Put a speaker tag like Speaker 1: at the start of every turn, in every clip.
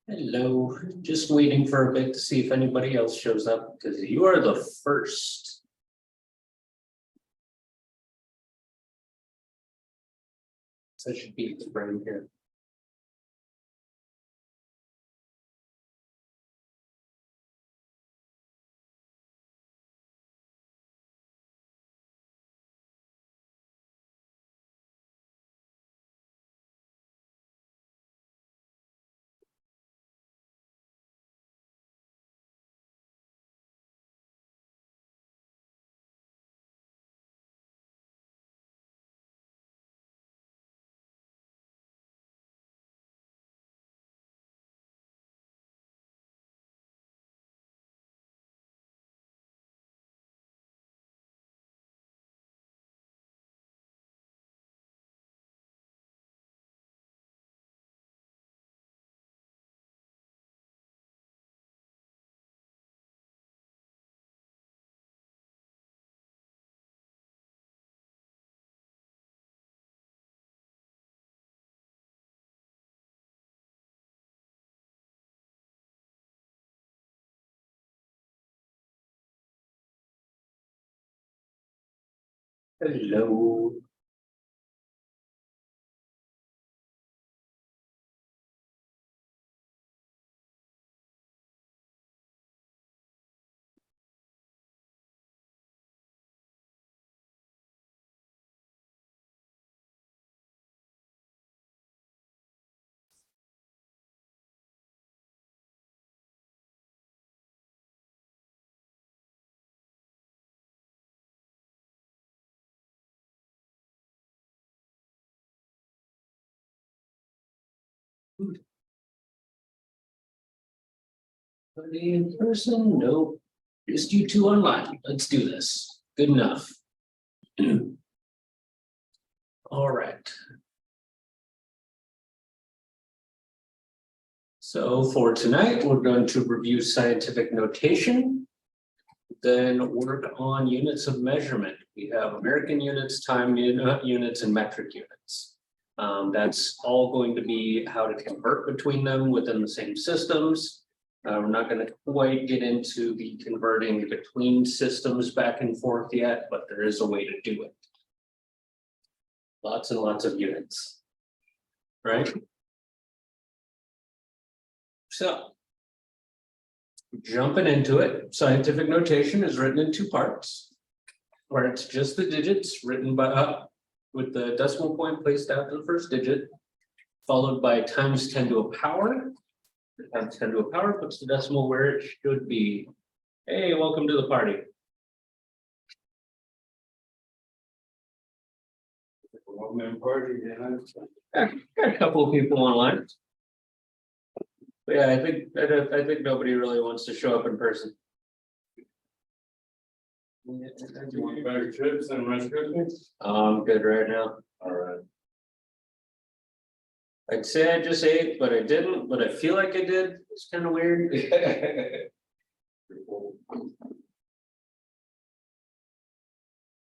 Speaker 1: Hello, just waiting for a bit to see if anybody else shows up because you are the first. So I should beat the frame here. Hello. Anybody in person? Nope. Just you two online. Let's do this. Good enough. All right. So for tonight, we're going to review scientific notation, then work on units of measurement. We have American units, time units, and metric units. That's all going to be how to convert between them within the same systems. We're not going to quite get into the converting between systems back and forth yet, but there is a way to do it. Lots and lots of units, right? So, jumping into it, scientific notation is written in two parts, where it's just the digits written by with the decimal point placed after the first digit, followed by times 10 to a power. Times 10 to a power puts the decimal where it should be. Hey, welcome to the party. Got a couple of people online. But yeah, I think nobody really wants to show up in person.
Speaker 2: Do you want better chips and Rice Krispies?
Speaker 1: I'm good right now.
Speaker 2: All right.
Speaker 1: I'd say I just ate, but I didn't, but I feel like I did. It's kind of weird. Didn't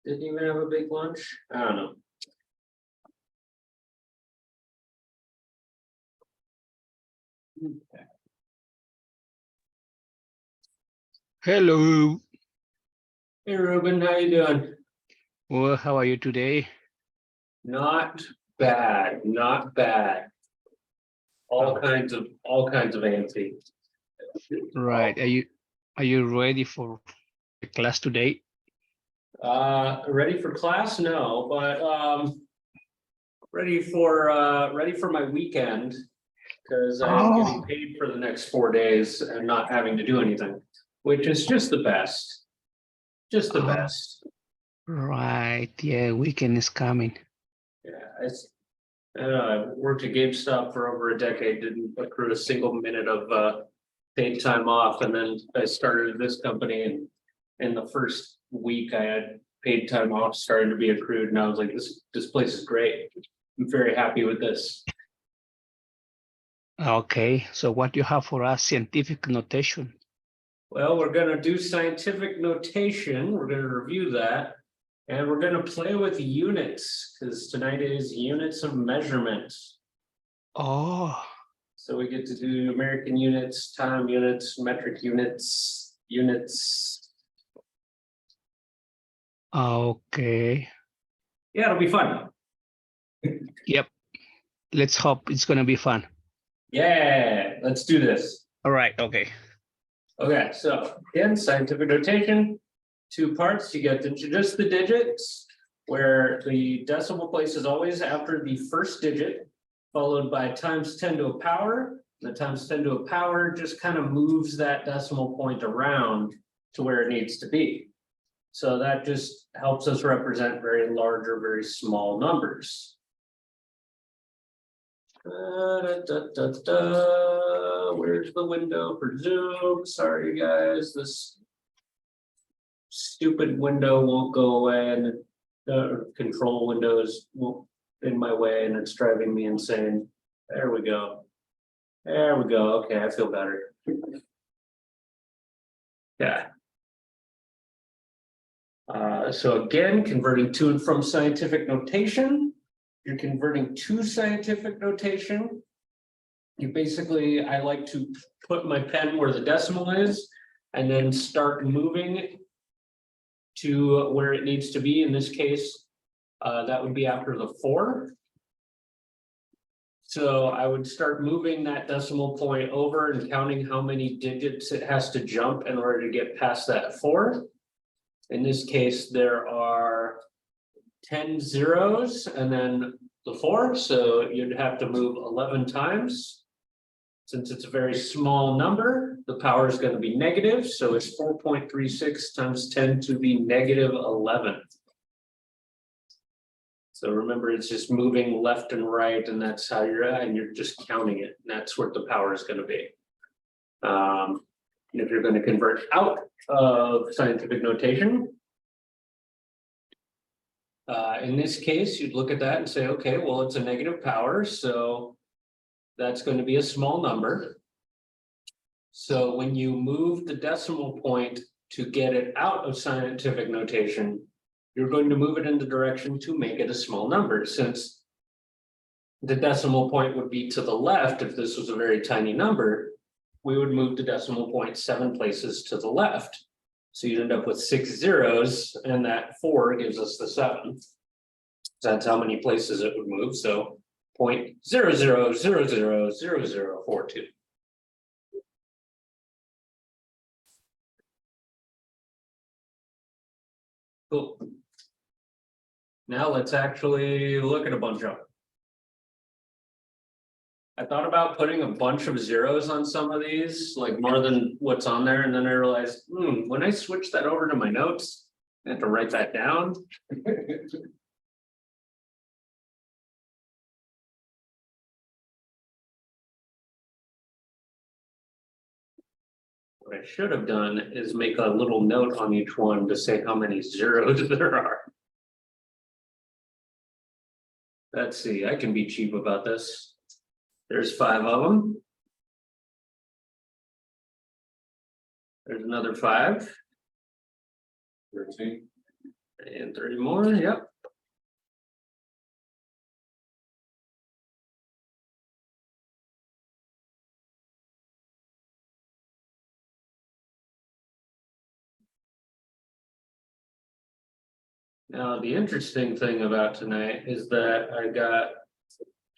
Speaker 1: even have a big lunch. I don't know.
Speaker 3: Hello.
Speaker 1: Hey Ruben, how you doing?
Speaker 3: Well, how are you today?
Speaker 1: Not bad, not bad. All kinds of antsy.
Speaker 3: Right. Are you ready for the class today?
Speaker 1: Ready for class? No, but ready for my weekend because I'm getting paid for the next 4 days and not having to do anything, which is just the best. Just the best.
Speaker 3: Right. Yeah, weekend is coming.
Speaker 1: Yeah, I've worked at GameStop for over a decade, didn't accrue a single minute of paid time off, and then I started this company, and in the first week I had paid time off starting to be accrued, and I was like, this place is great. I'm very happy with this.
Speaker 3: Okay. So what do you have for us? Scientific notation.
Speaker 1: Well, we're gonna do scientific notation. We're gonna review that. And we're gonna play with units because tonight is units of measurement.
Speaker 3: Oh,
Speaker 1: So we get to do American units, time units, metric units, units.
Speaker 3: Okay.
Speaker 1: Yeah, it'll be fun.
Speaker 3: Yep. Let's hope it's gonna be fun.
Speaker 1: Yeah, let's do this.
Speaker 3: All right. Okay.
Speaker 1: Okay, so again, scientific notation, two parts. You get just the digits, where the decimal place is always after the first digit, followed by times 10 to a power. The times 10 to a power just kind of moves that decimal point around to where it needs to be. So that just helps us represent very large or very small numbers. Where's the window for Zoom? Sorry, guys, this stupid window won't go away, and the control windows won't in my way, and it's driving me insane. There we go. There we go. Okay, I feel better. Yeah. So again, converting to and from scientific notation. You're converting to scientific notation. You basically, I like to put my pen where the decimal is and then start moving to where it needs to be. In this case, that would be after the 4. So I would start moving that decimal point over and counting how many digits it has to jump in order to get past that 4. In this case, there are 10 zeros and then the 4, so you'd have to move 11 times. Since it's a very small number, the power is going to be negative, so it's 4.36 times 10 to the negative 11. So remember, it's just moving left and right, and that's how you're at, and you're just counting it, and that's what the power is going to be. And if you're going to convert out of scientific notation, in this case, you'd look at that and say, okay, well, it's a negative power, so that's going to be a small number. So when you move the decimal point to get it out of scientific notation, you're going to move it in the direction to make it a small number, since the decimal point would be to the left. If this was a very tiny number, we would move the decimal point 7 places to the left. So you'd end up with 6 zeros, and that 4 gives us the 7. So that's how many places it would move. So 0.00000042. Cool. Now let's actually look at a bunch of them. I thought about putting a bunch of zeros on some of these, like more than what's on there, and then I realized, when I switch that over to my notes, I have to write that down. What I should have done is make a little note on each one to say how many zeros there are. Let's see, I can be cheap about this. There's 5 of them. There's another 5.
Speaker 2: 13.
Speaker 1: And 30 more, yep. Now, the interesting thing about tonight is that I got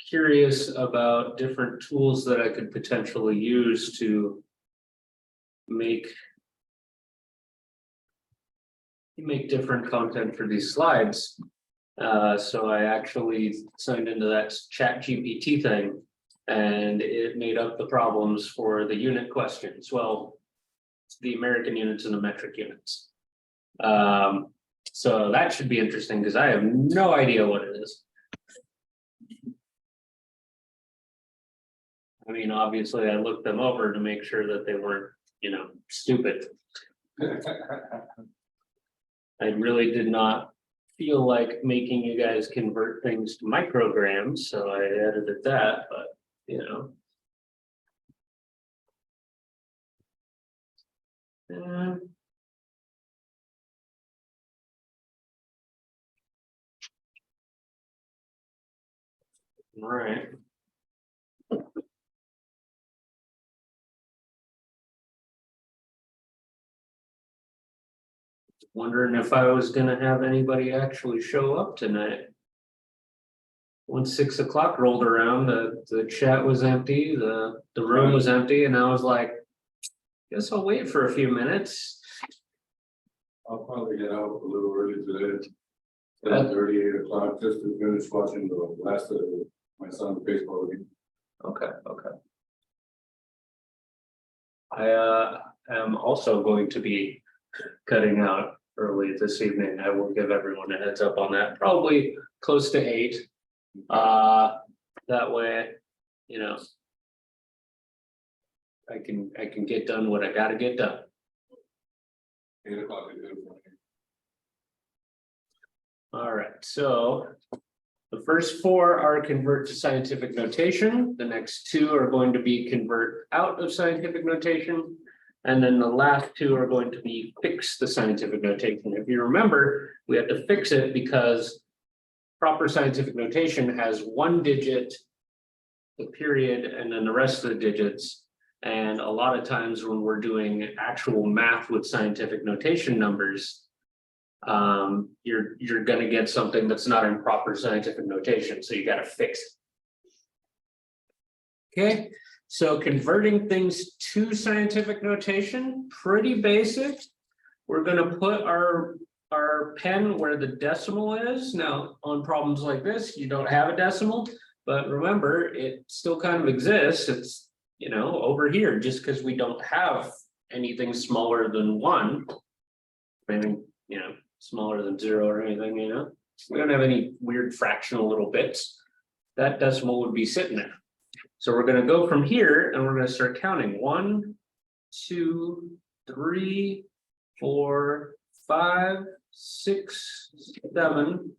Speaker 1: curious about different tools that I could potentially use to make different content for these slides. So I actually signed into that ChatGPT thing, and it made up the problems for the unit questions. Well, the American units and the metric units. So that should be interesting because I have no idea what it is. I mean, obviously, I looked them over to make sure that they weren't, stupid. I really did not feel like making you guys convert things to micrograms, so I edited that, but, All right. Wondering if I was gonna have anybody actually show up tonight. Once 6 o'clock rolled around, the chat was empty, the room was empty, and I was like, guess I'll wait for a few minutes.
Speaker 2: I'll probably get out a little early today. 7:30, 8 o'clock, just to finish watching the last of my son's baseball game.
Speaker 1: Okay. I am also going to be cutting out early this evening. I will give everyone a heads up on that, probably close to 8. That way, you know. I can get done what I gotta get done.
Speaker 2: 8 o'clock is good for me.
Speaker 1: All right, so the first 4 are convert to scientific notation. The next 2 are going to be convert out of scientific notation. And then the last 2 are going to be fix the scientific notation. If you remember, we have to fix it because proper scientific notation has 1 digit, the period, and then the rest of the digits. And a lot of times when we're doing actual math with scientific notation numbers, you're gonna get something that's not in proper scientific notation, so you gotta fix it. Okay, so converting things to scientific notation, pretty basic. We're gonna put our pen where the decimal is. Now, on problems like this, you don't have a decimal, but remember, it still kind of exists. It's, you know, over here, just because we don't have anything smaller than 1, maybe, you know, smaller than 0 or anything, you know, we don't have any weird fractional little bits. That decimal would be sitting there. So we're going to go from here and we're going to start counting 1, 2, 3, 4, 5, 6, 7,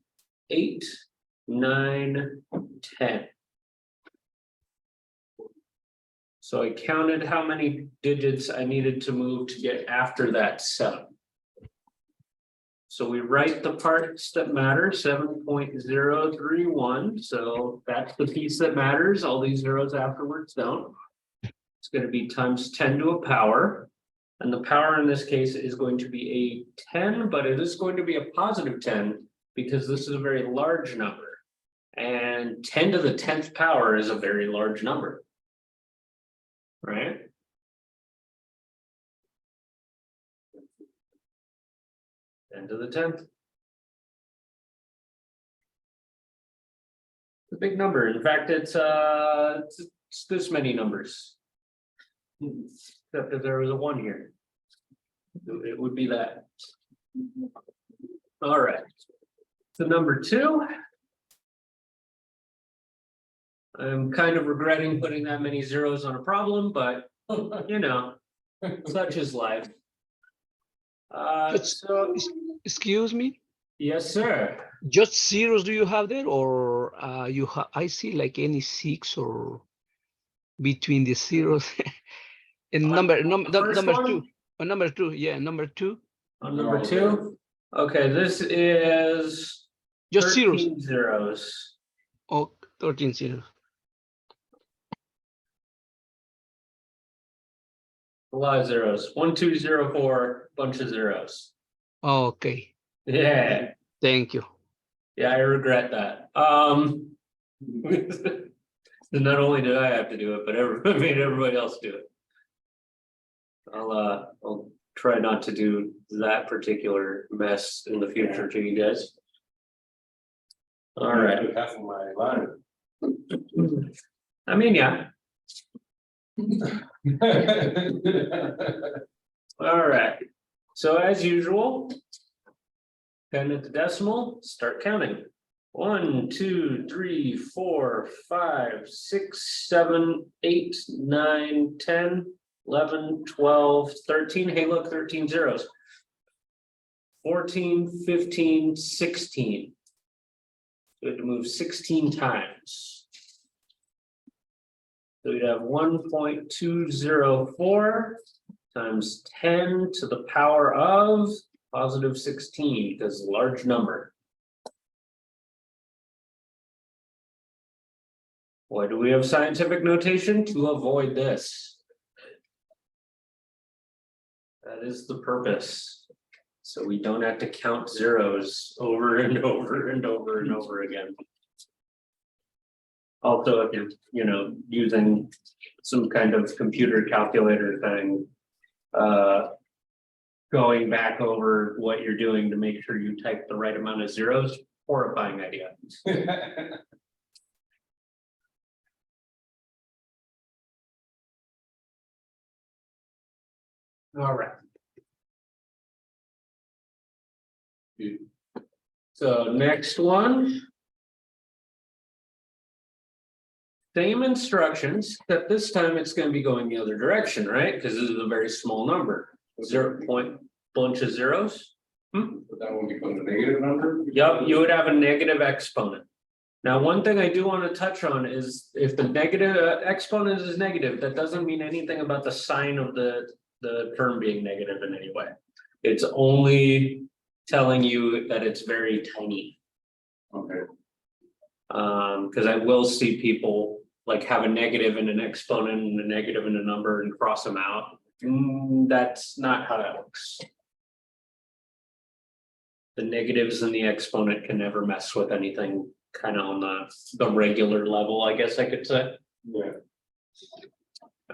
Speaker 1: 8, 9, 10. So I counted how many digits I needed to move to get after that 7. So we write the parts that matter, 7.031. So that's the piece that matters. All these zeros afterwards don't. It's going to be times 10 to a power. And the power in this case is going to be a 10, but it is going to be a positive 10 because this is a very large number. And 10 to the 10th power is a very large number. Right? Ten to the 10th. It's a big number. In fact, it's this many numbers. Except if there was a 1 here. It would be that. All right. So number 2. I'm kind of regretting putting that many zeros on a problem, but you know, such is life. So
Speaker 3: Excuse me,
Speaker 1: yes, sir.
Speaker 3: just zeros do you have there, or you have? I see like any 6 or between the zeros. And number
Speaker 1: First one?
Speaker 3: 2. Number 2, yeah, number 2.
Speaker 1: On number 2. Okay, this is
Speaker 3: Just
Speaker 1: 13
Speaker 3: zeros.
Speaker 1: zeros.
Speaker 3: Oh, 13 zeros.
Speaker 1: A lot of zeros. 1, 2, 0, 4, bunch of zeros.
Speaker 3: Okay,
Speaker 1: Yeah.
Speaker 3: thank you.
Speaker 1: Yeah, I regret that. Not only do I have to do it, but everybody else do it. I'll try not to do that particular mess in the future to you guys. All right.
Speaker 2: Half of my line.
Speaker 1: I mean, yeah. All right. So as usual, pen at the decimal, start counting. 1, 2, 3, 4, 5, 6, 7, 8, 9, 10, 11, 12, 13. Hey, look, 13 zeros. 14, 15, 16. So we have to move 16 times. So we'd have 1.204 times 10 to the power of positive 16, because large number. Why do we have scientific notation? To avoid this. That is the purpose. So we don't have to count zeros over and over and over and over again. Also, if you're, using some kind of computer calculator thing. Going back over what you're doing to make sure you type the right amount of zeros, horrifying idea. All right. So next one. Same instructions, but this time it's gonna be going the other direction, right? Because this is a very small number. 0 point bunch of zeros.
Speaker 2: But that will become a negative number?
Speaker 1: Yep, you would have a negative exponent. Now, one thing I do want to touch on is if the negative exponent is negative, that doesn't mean anything about the sign of the term being negative in any way. It's only telling you that it's very tiny.
Speaker 2: Okay,
Speaker 1: Because I will see people like have a negative and an exponent and a negative and a number and cross them out. That's not how that works. The negatives and the exponent can never mess with anything kind of on the regular level, I guess I could say.
Speaker 2: yeah,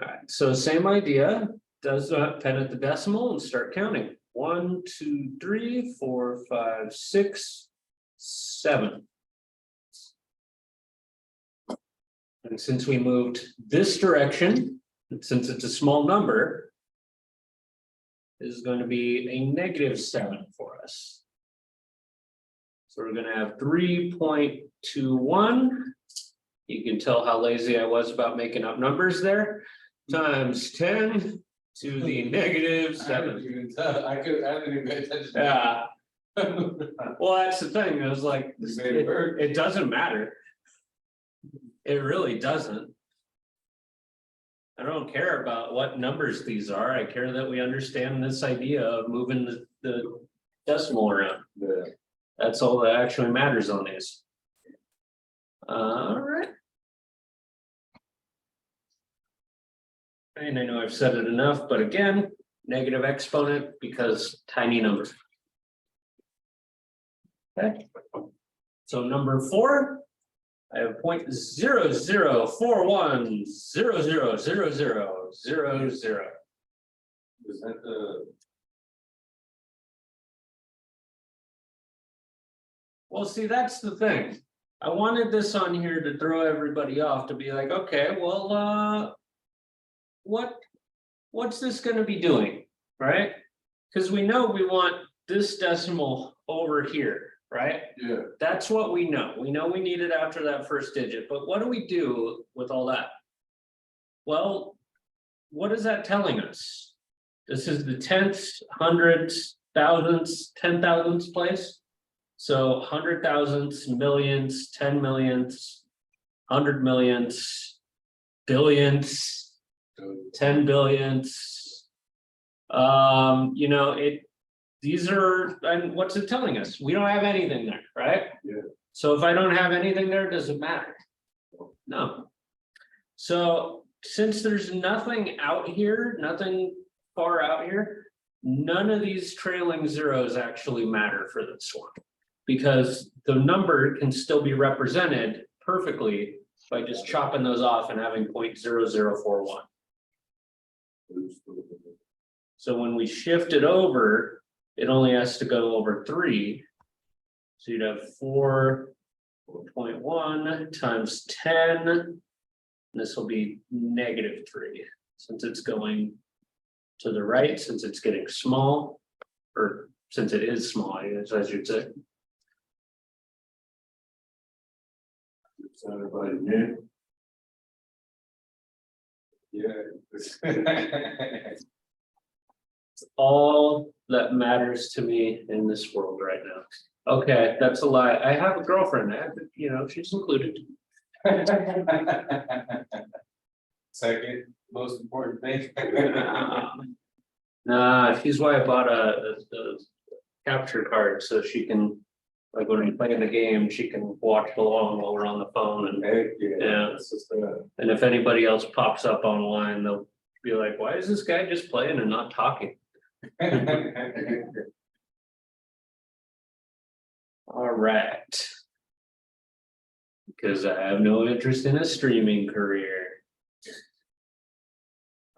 Speaker 1: All right, so same idea, does pen at the decimal and start counting. 1, 2, 3, 4, 5, 6, 7. And since we moved this direction, since it's a small number, this is going to be a -7 for us. So we're gonna have 3.21. You can tell how lazy I was about making up numbers there. Times 10 to the -7.
Speaker 2: I didn't even pay attention.
Speaker 1: Yeah, well, that's the thing, I was like,
Speaker 2: You made it work.
Speaker 1: it doesn't matter. It really doesn't. I don't care about what numbers these are, I care that we understand this idea of moving the decimal around.
Speaker 2: Yeah.
Speaker 1: That's all that actually matters on these. All right. And I know I've said it enough, but again, negative exponent because tiny numbers. Okay. So number 4, I have 0.0041000000.
Speaker 2: Is that the?
Speaker 1: Well, see, that's the thing. I wanted this on here to throw everybody off to be like, okay, well, what's this gonna be doing, right? Because we know we want this decimal over here, right?
Speaker 2: Yeah,
Speaker 1: That's what we know. We know we need it after that first digit, but what do we do with all that? Well, what is that telling us? This is the tenths, hundreds, thousandths, 10,000ths place. So 100,000ths, millions, 10 millionths, 100 millionths, billionths,
Speaker 2: so
Speaker 1: 10 billionths. These are, and what's it telling us? We don't have anything there, right?
Speaker 2: Yeah.
Speaker 1: So if I don't have anything there, does it matter? No. So since there's nothing out here, nothing far out here, none of these trailing zeros actually matter for this one. Because the number can still be represented perfectly by just chopping those off and having 0.0041. So when we shift it over, it only has to go over 3. So you'd have 4.1 times 10. And this will be -3, since it's going to the right, since it's getting small, or since it is small, I guess I should say.
Speaker 2: Sound about it, yeah.
Speaker 1: It's all that matters to me in this world right now. Okay, that's a lie. I have a girlfriend, she's included.
Speaker 2: Second most important thing.
Speaker 1: Nah, she's why I bought a capture card, so she can, like when we play the game, she can watch along while we're on the phone and.
Speaker 2: Heck,
Speaker 1: Yeah.
Speaker 2: It's just,
Speaker 1: And if anybody else pops up online, they'll be like, why is this guy just playing and not talking? All right. Because I have no interest in a streaming career.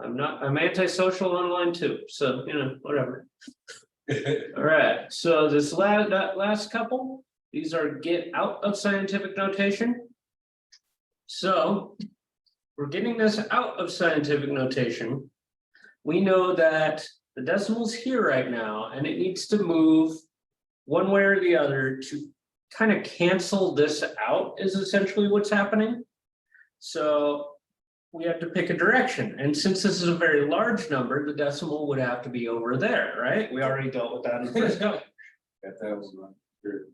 Speaker 1: I'm antisocial online too, so whatever. All right, so this last couple, these are get out of scientific notation. So we're getting this out of scientific notation. We know that the decimal's here right now, and it needs to move one way or the other to kind of cancel this out is essentially what's happening. So we have to pick a direction. And since this is a very large number, the decimal would have to be over there, right? We already dealt with that in the first go.
Speaker 2: Got that one right here.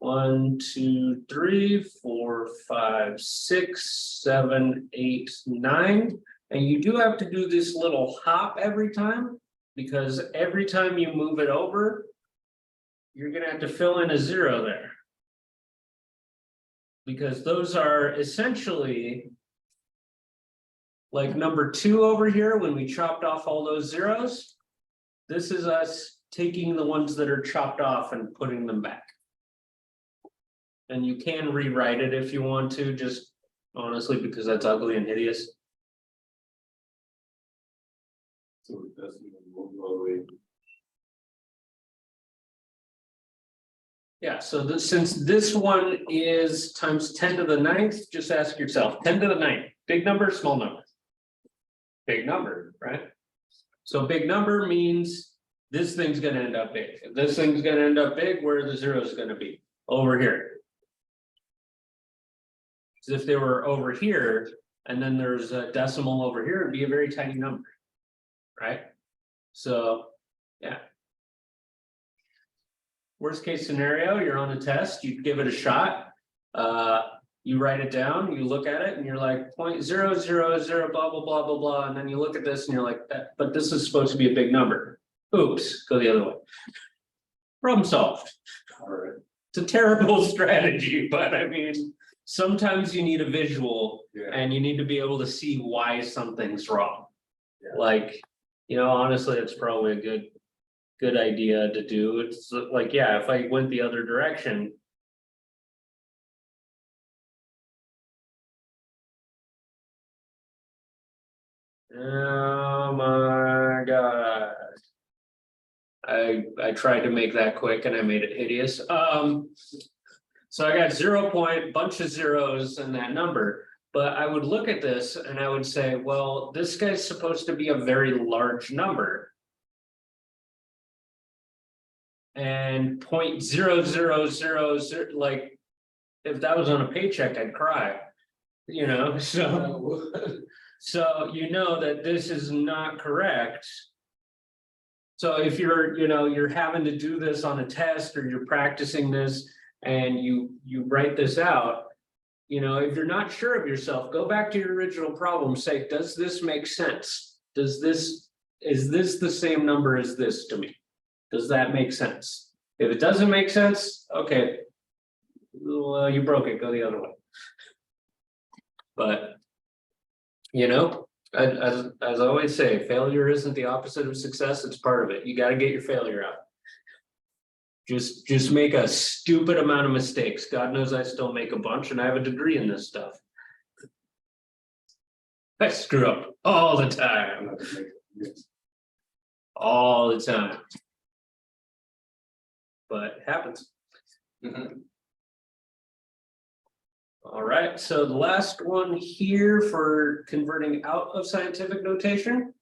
Speaker 1: 1, 2, 3, 4, 5, 6, 7, 8, 9. And you do have to do this little hop every time, because every time you move it over, you're gonna have to fill in a 0 there. Because those are essentially like number 2 over here, when we chopped off all those zeros. This is us taking the ones that are chopped off and putting them back. And you can rewrite it if you want to, just honestly, because that's ugly and hideous.
Speaker 2: So that's all the way.
Speaker 1: Yeah, so since this one is times 10 to the 9th, just ask yourself, 10 to the 9th, big number, small number? Big number, right? So big number means this thing's gonna end up big. If this thing's gonna end up big, where are the zeros gonna be? Over here. Because if they were over here, and then there's a decimal over here, it'd be a very tiny number, right? So, yeah. Worst case scenario, you're on a test, you give it a shot. You write it down, you look at it and you're like 0.000 blah, blah, blah, blah, blah. And then you look at this and you're like, but this is supposed to be a big number. Oops, go the other way. Problem solved.
Speaker 2: All right.
Speaker 1: It's a terrible strategy, but I mean, sometimes you need a visual
Speaker 2: Yeah.
Speaker 1: and you need to be able to see why something's wrong.
Speaker 2: Yeah.
Speaker 1: Like, honestly, it's probably a good idea to do. It's like, yeah, if I went the other direction. Oh my god. I tried to make that quick and I made it hideous. So I got 0 point, bunch of zeros in that number. But I would look at this and I would say, well, this guy's supposed to be a very large number. And 0.0000, like, if that was on a paycheck, I'd cry. So you know that this is not correct. So if you're having to do this on a test or you're practicing this and you write this out, if you're not sure of yourself, go back to your original problem, say, does this make sense? Is this the same number as this to me? Does that make sense? If it doesn't make sense, okay, well, you broke it, go the other way. But, as I always say, failure isn't the opposite of success, it's part of it. You got to get your failure out. Just make a stupid amount of mistakes. God knows I still make a bunch and I have a degree in this stuff. I screw up all the time. All the time. But it happens. All right, so the last one here for converting out of scientific notation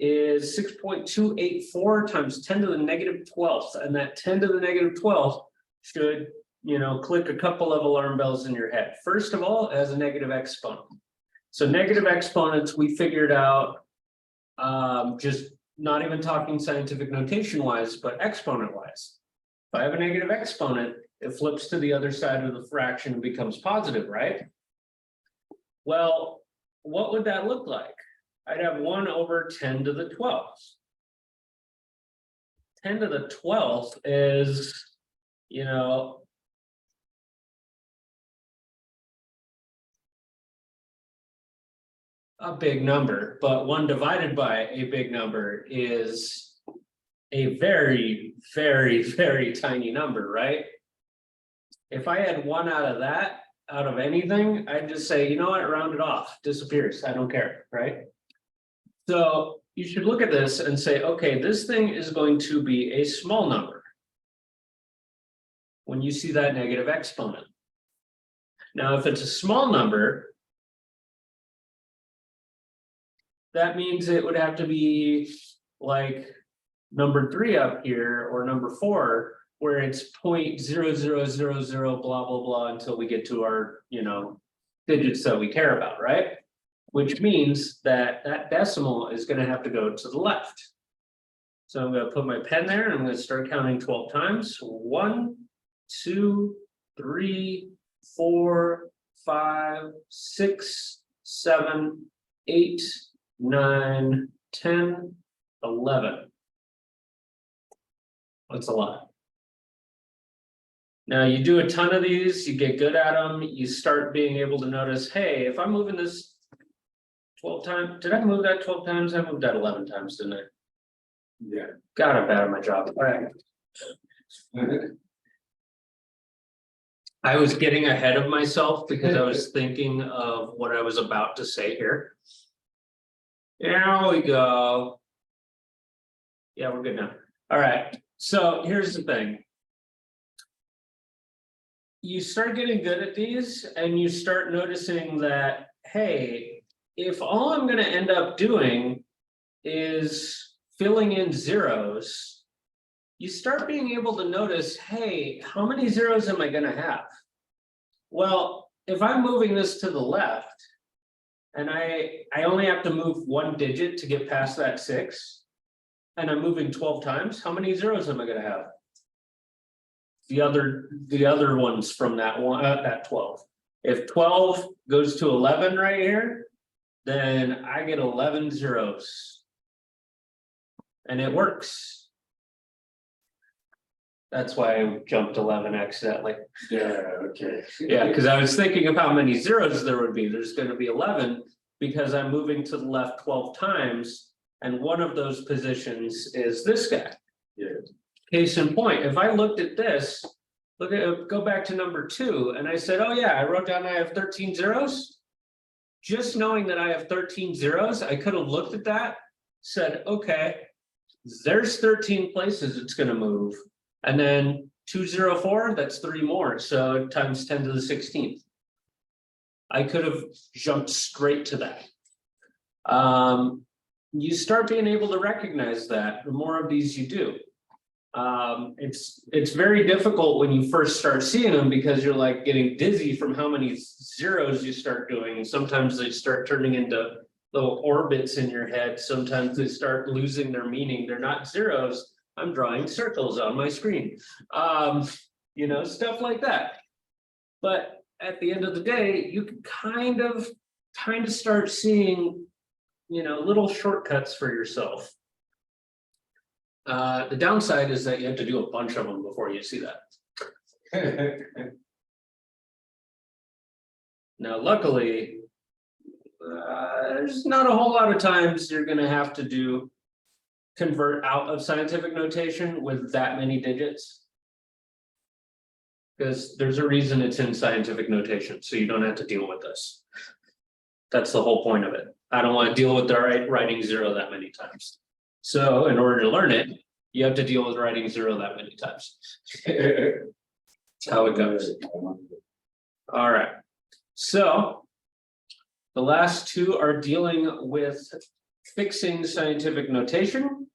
Speaker 1: is 6.284 times 10 to the negative 12th. And that 10 to the negative 12th should, click a couple of alarm bells in your head. First of all, as a negative exponent. So negative exponents, we figured out, just not even talking scientific notation wise, but exponent wise. If I have a negative exponent, it flips to the other side of the fraction and becomes positive, right? Well, what would that look like? I'd have 1 over 10 to the 12th. 10 to the 12th is, a big number, but 1 divided by a big number is a very, very, very tiny number, right? if I had one out of that, out of anything, I'd just say, you know what, round it off, disappears, I don't care, right? So you should look at this and say, okay, this thing is going to be a small number when you see that negative exponent. Now, if it's a small number, that means it would have to be like number 3 up here or number 4, where it's 0.0000 blah, blah, blah, until we get to our, digits that we care about, right? Which means that that decimal is gonna have to go to the left. So I'm gonna put my pen there and I'm gonna start counting 12 times. 1, 2, 3, 4, 5, 6, 7, 8, 9, 10, 11. That's a lot. Now you do a ton of these, you get good at them, you start being able to notice, hey, if I'm moving this 12 times, did I move that 12 times? I moved that 11 times, didn't I?
Speaker 2: Yeah.
Speaker 1: God, I'm bad at my job. All right. I was getting ahead of myself because I was thinking of what I was about to say here. There we go. Yeah, we're good now. All right, so here's the thing. You start getting good at these and you start noticing that, hey, if all I'm gonna end up doing is filling in zeros, you start being able to notice, hey, how many zeros am I gonna have? Well, if I'm moving this to the left and I only have to move 1 digit to get past that 6, and I'm moving 12 times, how many zeros am I gonna have? The other ones from that one, that 12. If 12 goes to 11 right here, then I get 11 zeros. And it works. That's why I jumped 11 accidentally.
Speaker 2: Yeah, okay.
Speaker 1: Yeah, because I was thinking of how many zeros there would be. There's going to be 11 because I'm moving to the left 12 times. And one of those positions is this guy.
Speaker 2: Yeah.
Speaker 1: Case in point, if I looked at this, go back to number 2, and I said, oh yeah, I wrote down I have 13 zeros. Just knowing that I have 13 zeros, I could have looked at that, said, okay, there's 13 places it's gonna move. And then 204, that's 3 more, so times 10 to the 16th. I could have jumped straight to that. You start being able to recognize that the more of these you do. It's very difficult when you first start seeing them because you're like getting dizzy from how many zeros you start doing. And sometimes they start turning into little orbits in your head. Sometimes they start losing their meaning. They're not zeros. I'm drawing circles on my screen. Stuff like that. But at the end of the day, you can kind of start seeing, little shortcuts for yourself. The downside is that you have to do a bunch of them before you see that. Now, luckily, there's not a whole lot of times you're going to have to convert out of scientific notation with that many digits. Because there's a reason it's in scientific notation, so you don't have to deal with this. That's the whole point of it. I don't want to deal with writing 0 that many times. So in order to learn it, you have to deal with writing 0 that many times. That's how it goes. All right. So the last 2 are dealing with fixing scientific notation.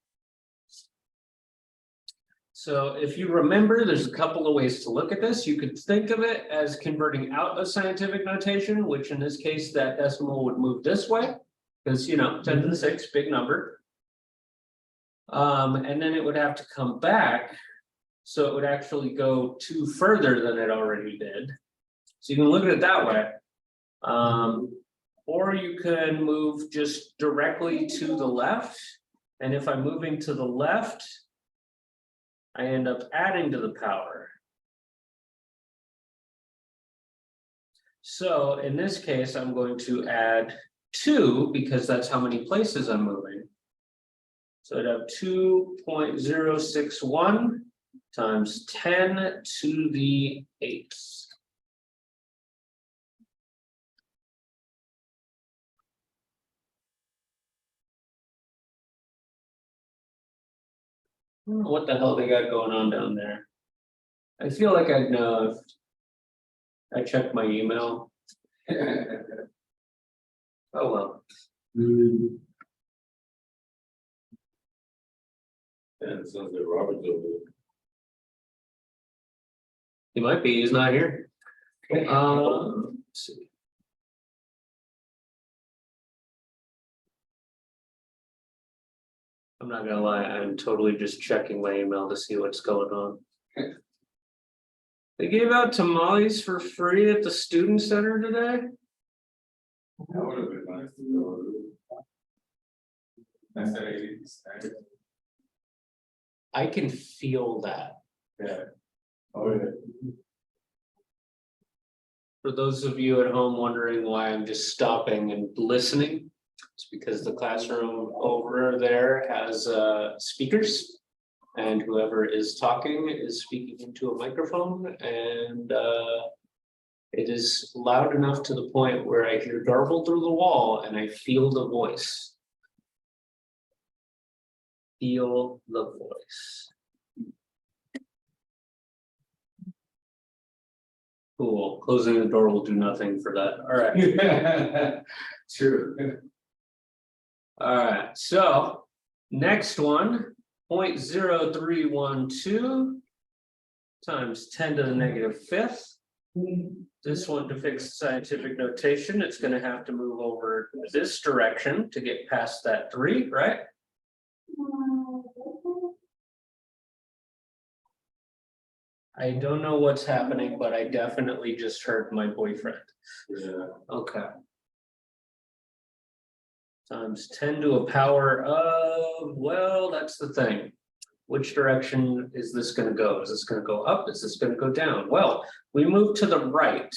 Speaker 1: So if you remember, there's a couple of ways to look at this. You could think of it as converting out of scientific notation, which in this case, that decimal would move this way, because 10 to the 6, big number. And then it would have to come back, so it would actually go 2 further than it already did. So you can look at it that way. Or you can move just directly to the left. And if I'm moving to the left, I end up adding to the power. So in this case, I'm going to add 2 because that's how many places I'm moving. So I'd have 2.061 times 10 to the 8th. I don't know what the hell they got going on down there. I feel like I'd know if I checked my email. Oh well.
Speaker 2: And it sounds like Robert's over
Speaker 1: He might be, he's not here. Let's see. I'm not gonna lie, I'm totally just checking my email to see what's going on. They gave out tamales for free at the student center today.
Speaker 2: That would have been nice to go. That's at 80.
Speaker 1: I can feel that.
Speaker 2: Yeah. Oh, yeah.
Speaker 1: For those of you at home wondering why I'm just stopping and listening, it's because the classroom over there has speakers. And whoever is talking is speaking into a microphone, and it is loud enough to the point where I hear garble through the wall and I feel the voice. Feel the voice. Cool. Closing the door will do nothing for that. All right.
Speaker 2: True.
Speaker 1: All right. So next one, 0.0312 times 10 to the negative 5th. This one, to fix scientific notation, it's going to have to move over this direction to get past that 3, right? I don't know what's happening, but I definitely just heard my boyfriend.
Speaker 2: Yeah.
Speaker 1: Okay. Times 10 to a power of, well, that's the thing. Which direction is this going to go? Is this going to go up? Is this going to go down? Well, we moved to the right.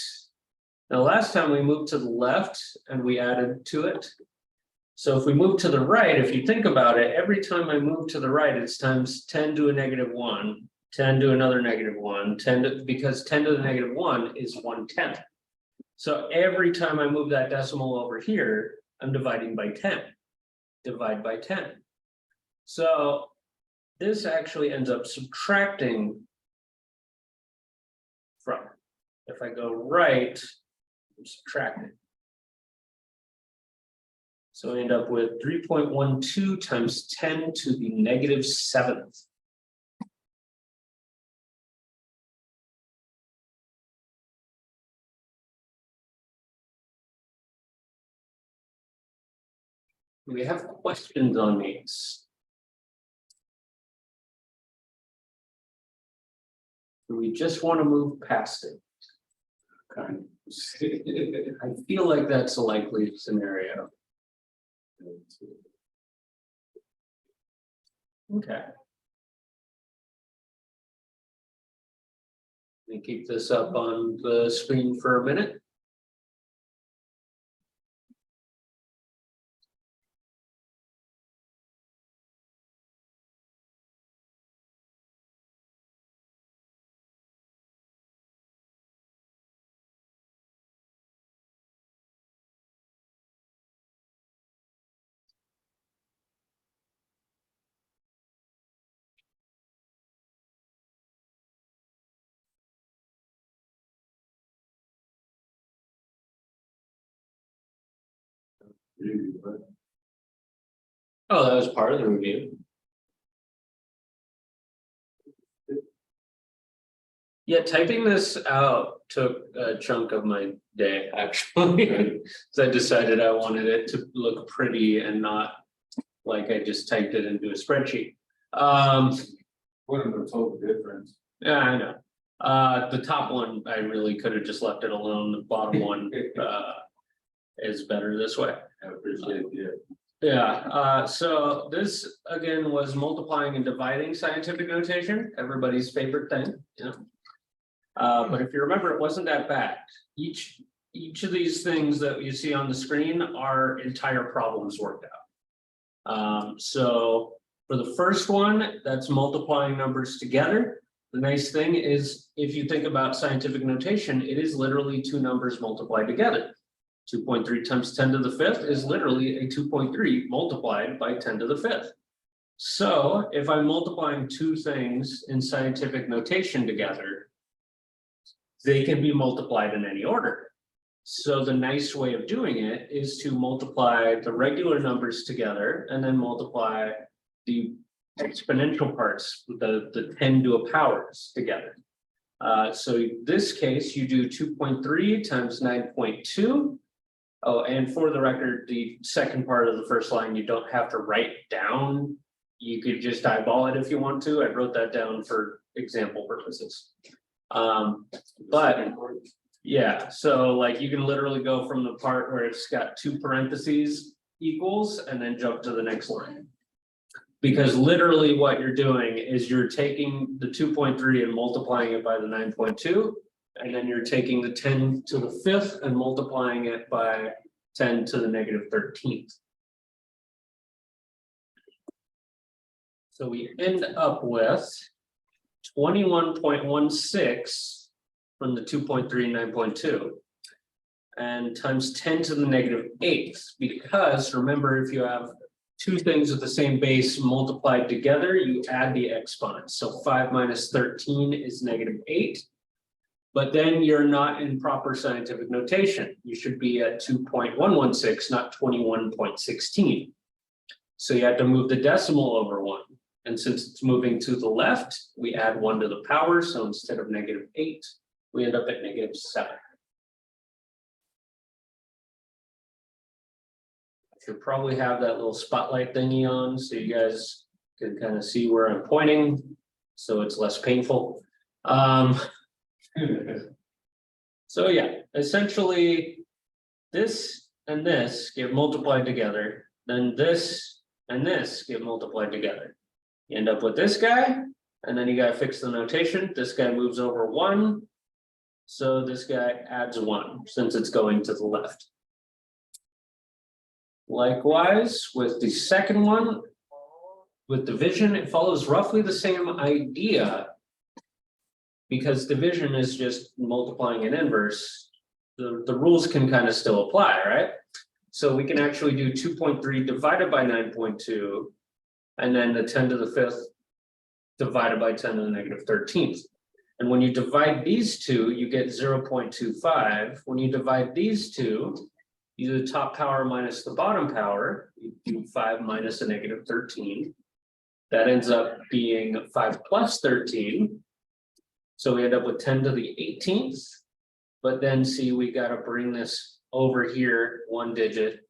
Speaker 1: Now, last time we moved to the left and we added to it. So if we move to the right, if you think about it, every time I move to the right, it's times 10 to a negative 1, 10 to another negative 1, 10 to, because 10 to the negative 1 is 1/10. So every time I move that decimal over here, I'm dividing by 10. Divide by 10. So this actually ends up subtracting from it. If I go right, I'm subtracting. So I end up with 3.12 times 10 to the negative 7th. We have questions on these. Do we just want to move past it? Okay. I feel like that's a likely scenario. Okay. Let me keep this up on the screen for a minute. Oh, that was part of the review. Yeah, typing this out took a chunk of my day, actually. Because I decided I wanted it to look pretty and not like I just typed it into a spreadsheet.
Speaker 2: What a total difference.
Speaker 1: Yeah, I know. The top one, I really could have just left it alone. The bottom one is better this way.
Speaker 2: I appreciate it.
Speaker 1: Yeah, so this again was multiplying and dividing scientific notation, everybody's favorite thing, you know. But if you remember, it wasn't that bad. Each of these things that you see on the screen are entire problems worked out. So for the first one, that's multiplying numbers together. The nice thing is, if you think about scientific notation, it is literally two numbers multiplied together. 2.3 times 10 to the fifth is literally a 2.3 multiplied by 10 to the fifth. So if I'm multiplying two things in scientific notation together, they can be multiplied in any order. So the nice way of doing it is to multiply the regular numbers together and then multiply the exponential parts, the 10 to a powers together. So this case, you do 2.3 times 9.2. Oh, and for the record, the second part of the first line, you don't have to write down. You could just eyeball it if you want to. I wrote that down for example purposes. But yeah, so like you can literally go from the part where it's got two parentheses equals and then jump to the next line. Because literally what you're doing is you're taking the 2.3 and multiplying it by the 9.2. And then you're taking the 10 to the fifth and multiplying it by 10 to the negative 13th. So we end up with 21.16 from the 2.3 and 9.2. And times 10 to the negative eighth, because remember, if you have two things with the same base multiplied together, you add the exponents. So 5 minus 13 is negative 8. But then you're not in proper scientific notation. You should be at 2.116, not 21.16. So you have to move the decimal over 1. And since it's moving to the left, we add 1 to the power. So instead of negative 8, we end up at negative 7. I should probably have that little spotlight thingy on so you guys can kind of see where I'm pointing, so it's less painful. So yeah, essentially this and this get multiplied together, then this and this get multiplied together. You end up with this guy, and then you gotta fix the notation. This guy moves over 1, so this guy adds 1 since it's going to the left. Likewise, with the second one, with division, it follows roughly the same idea. Because division is just multiplying an inverse, the rules can kind of still apply, right? So we can actually do 2.3 divided by 9.2, and then the 10 to the fifth divided by 10 to the negative 13th. And when you divide these two, you get 0.25. When you divide these two, you do the top power minus the bottom power, you do 5 minus a negative 13. That ends up being 5 plus 13. So we end up with 10 to the 18th, but then see, we got to bring this over here 1 digit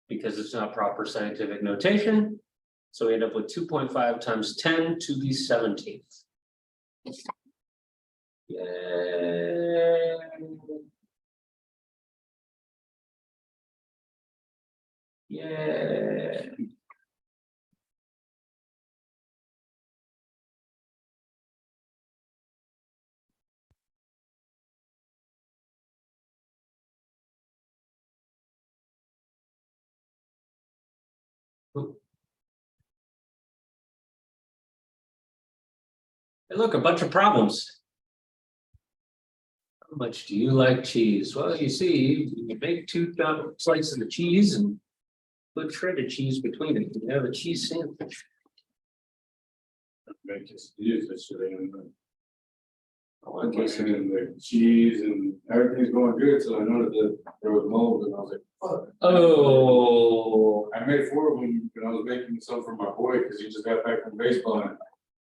Speaker 1: because it's not proper scientific notation. So we end up with 2.5 times 10 to the 17th. Yeah. Yeah. Hey, look, a bunch of problems. How much do you like cheese? Well, you see, you make 2 slices of cheese and put shredded cheese between it. You have a cheese sandwich.
Speaker 2: Make quesadillas yesterday, and
Speaker 1: Oh,
Speaker 2: the cheese and everything's going good, so I noticed that there was mold, and I was like, fuck.
Speaker 1: Oh,
Speaker 2: I made 4 of them, and I was making some for my boy, because he just got back from baseball, and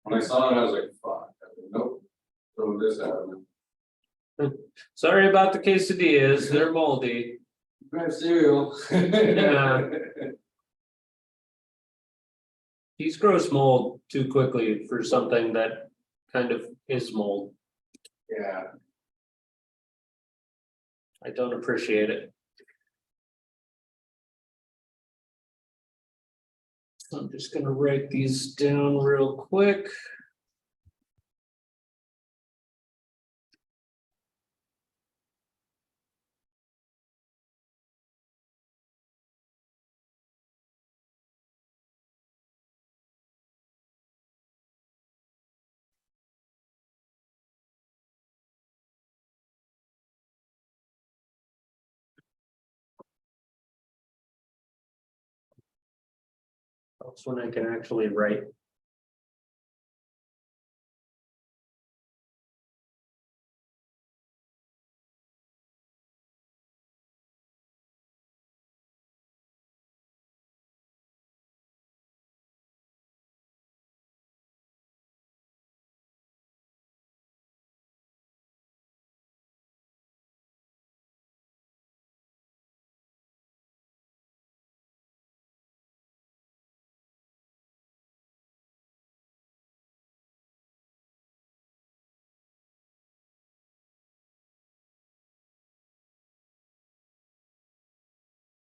Speaker 2: when I saw it, I was like, fuck, I said, nope, throw this out.
Speaker 1: sorry about the quesadillas. They're moldy.
Speaker 2: You have cereal.
Speaker 1: Yeah. Cheese grows mold too quickly for something that kind of is mold.
Speaker 2: Yeah.
Speaker 1: I don't appreciate it. So I'm just gonna write these down real quick. That's when I can actually write.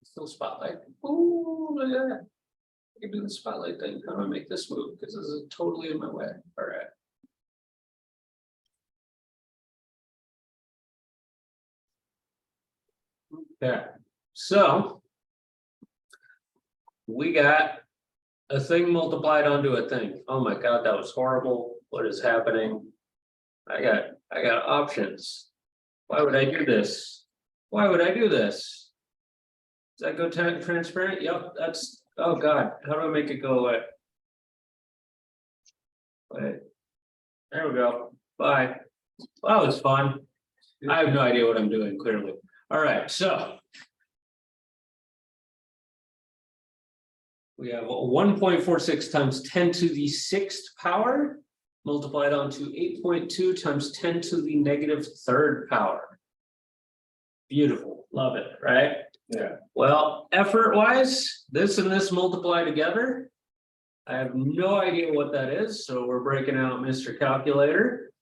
Speaker 1: Still spotlight. Ooh, look at that. I can do the spotlight thing. How do I make this move? Because this is totally in my way. All right. Okay, so we got a thing multiplied onto a thing. Oh my God, that was horrible. What is happening? I got options. Why would I do this? Why would I do this? Does that go transparent? Yep, that's, oh God, how do I make it go away? Wait. There we go. Bye. That was fun. I have no idea what I'm doing, clearly. All right, so. We have 1.46 times 10 to the 6th power multiplied onto 8.2 times 10 to the negative 3rd power. Beautiful, love it, right?
Speaker 2: Yeah.
Speaker 1: Well, effort wise, this and this multiply together. I have no idea what that is, so we're breaking out Mr. Calculator.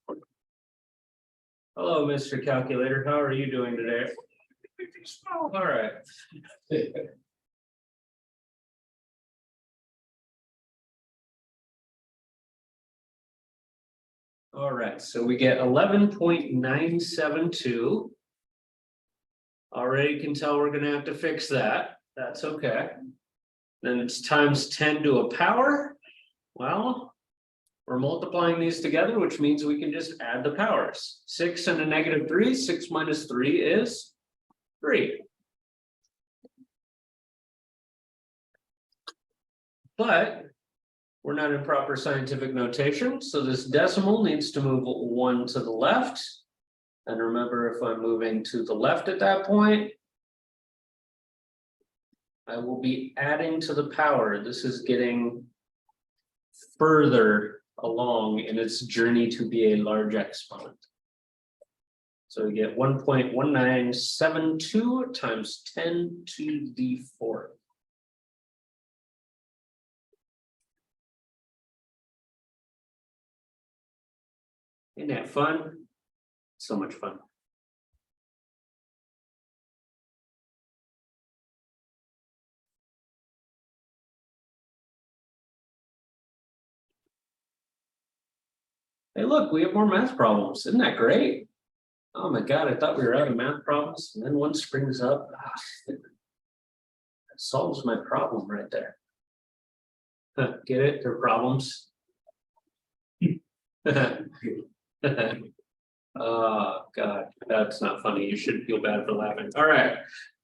Speaker 1: Hello, Mr. Calculator, how are you doing today? All right. All right, so we get 11.972. Already can tell we're gonna have to fix that. That's okay. Then it's times 10 to a power. Well, we're multiplying these together, which means we can just add the powers. 6 and a negative 3, 6 minus 3 is 3. But we're not in proper scientific notation, so this decimal needs to move 1 to the left. And remember, if I'm moving to the left at that point, I will be adding to the power. This is getting further along in its journey to be a large exponent. So we get 1.1972 times 10 to the 4th. Isn't that fun? So much fun. Hey, look, we have more math problems. Isn't that great? Oh my God, I thought we were out of math problems, and then one springs up. That solves my problem right there. Get it? They're problems. Oh God, that's not funny. You shouldn't feel bad for laughing. All right,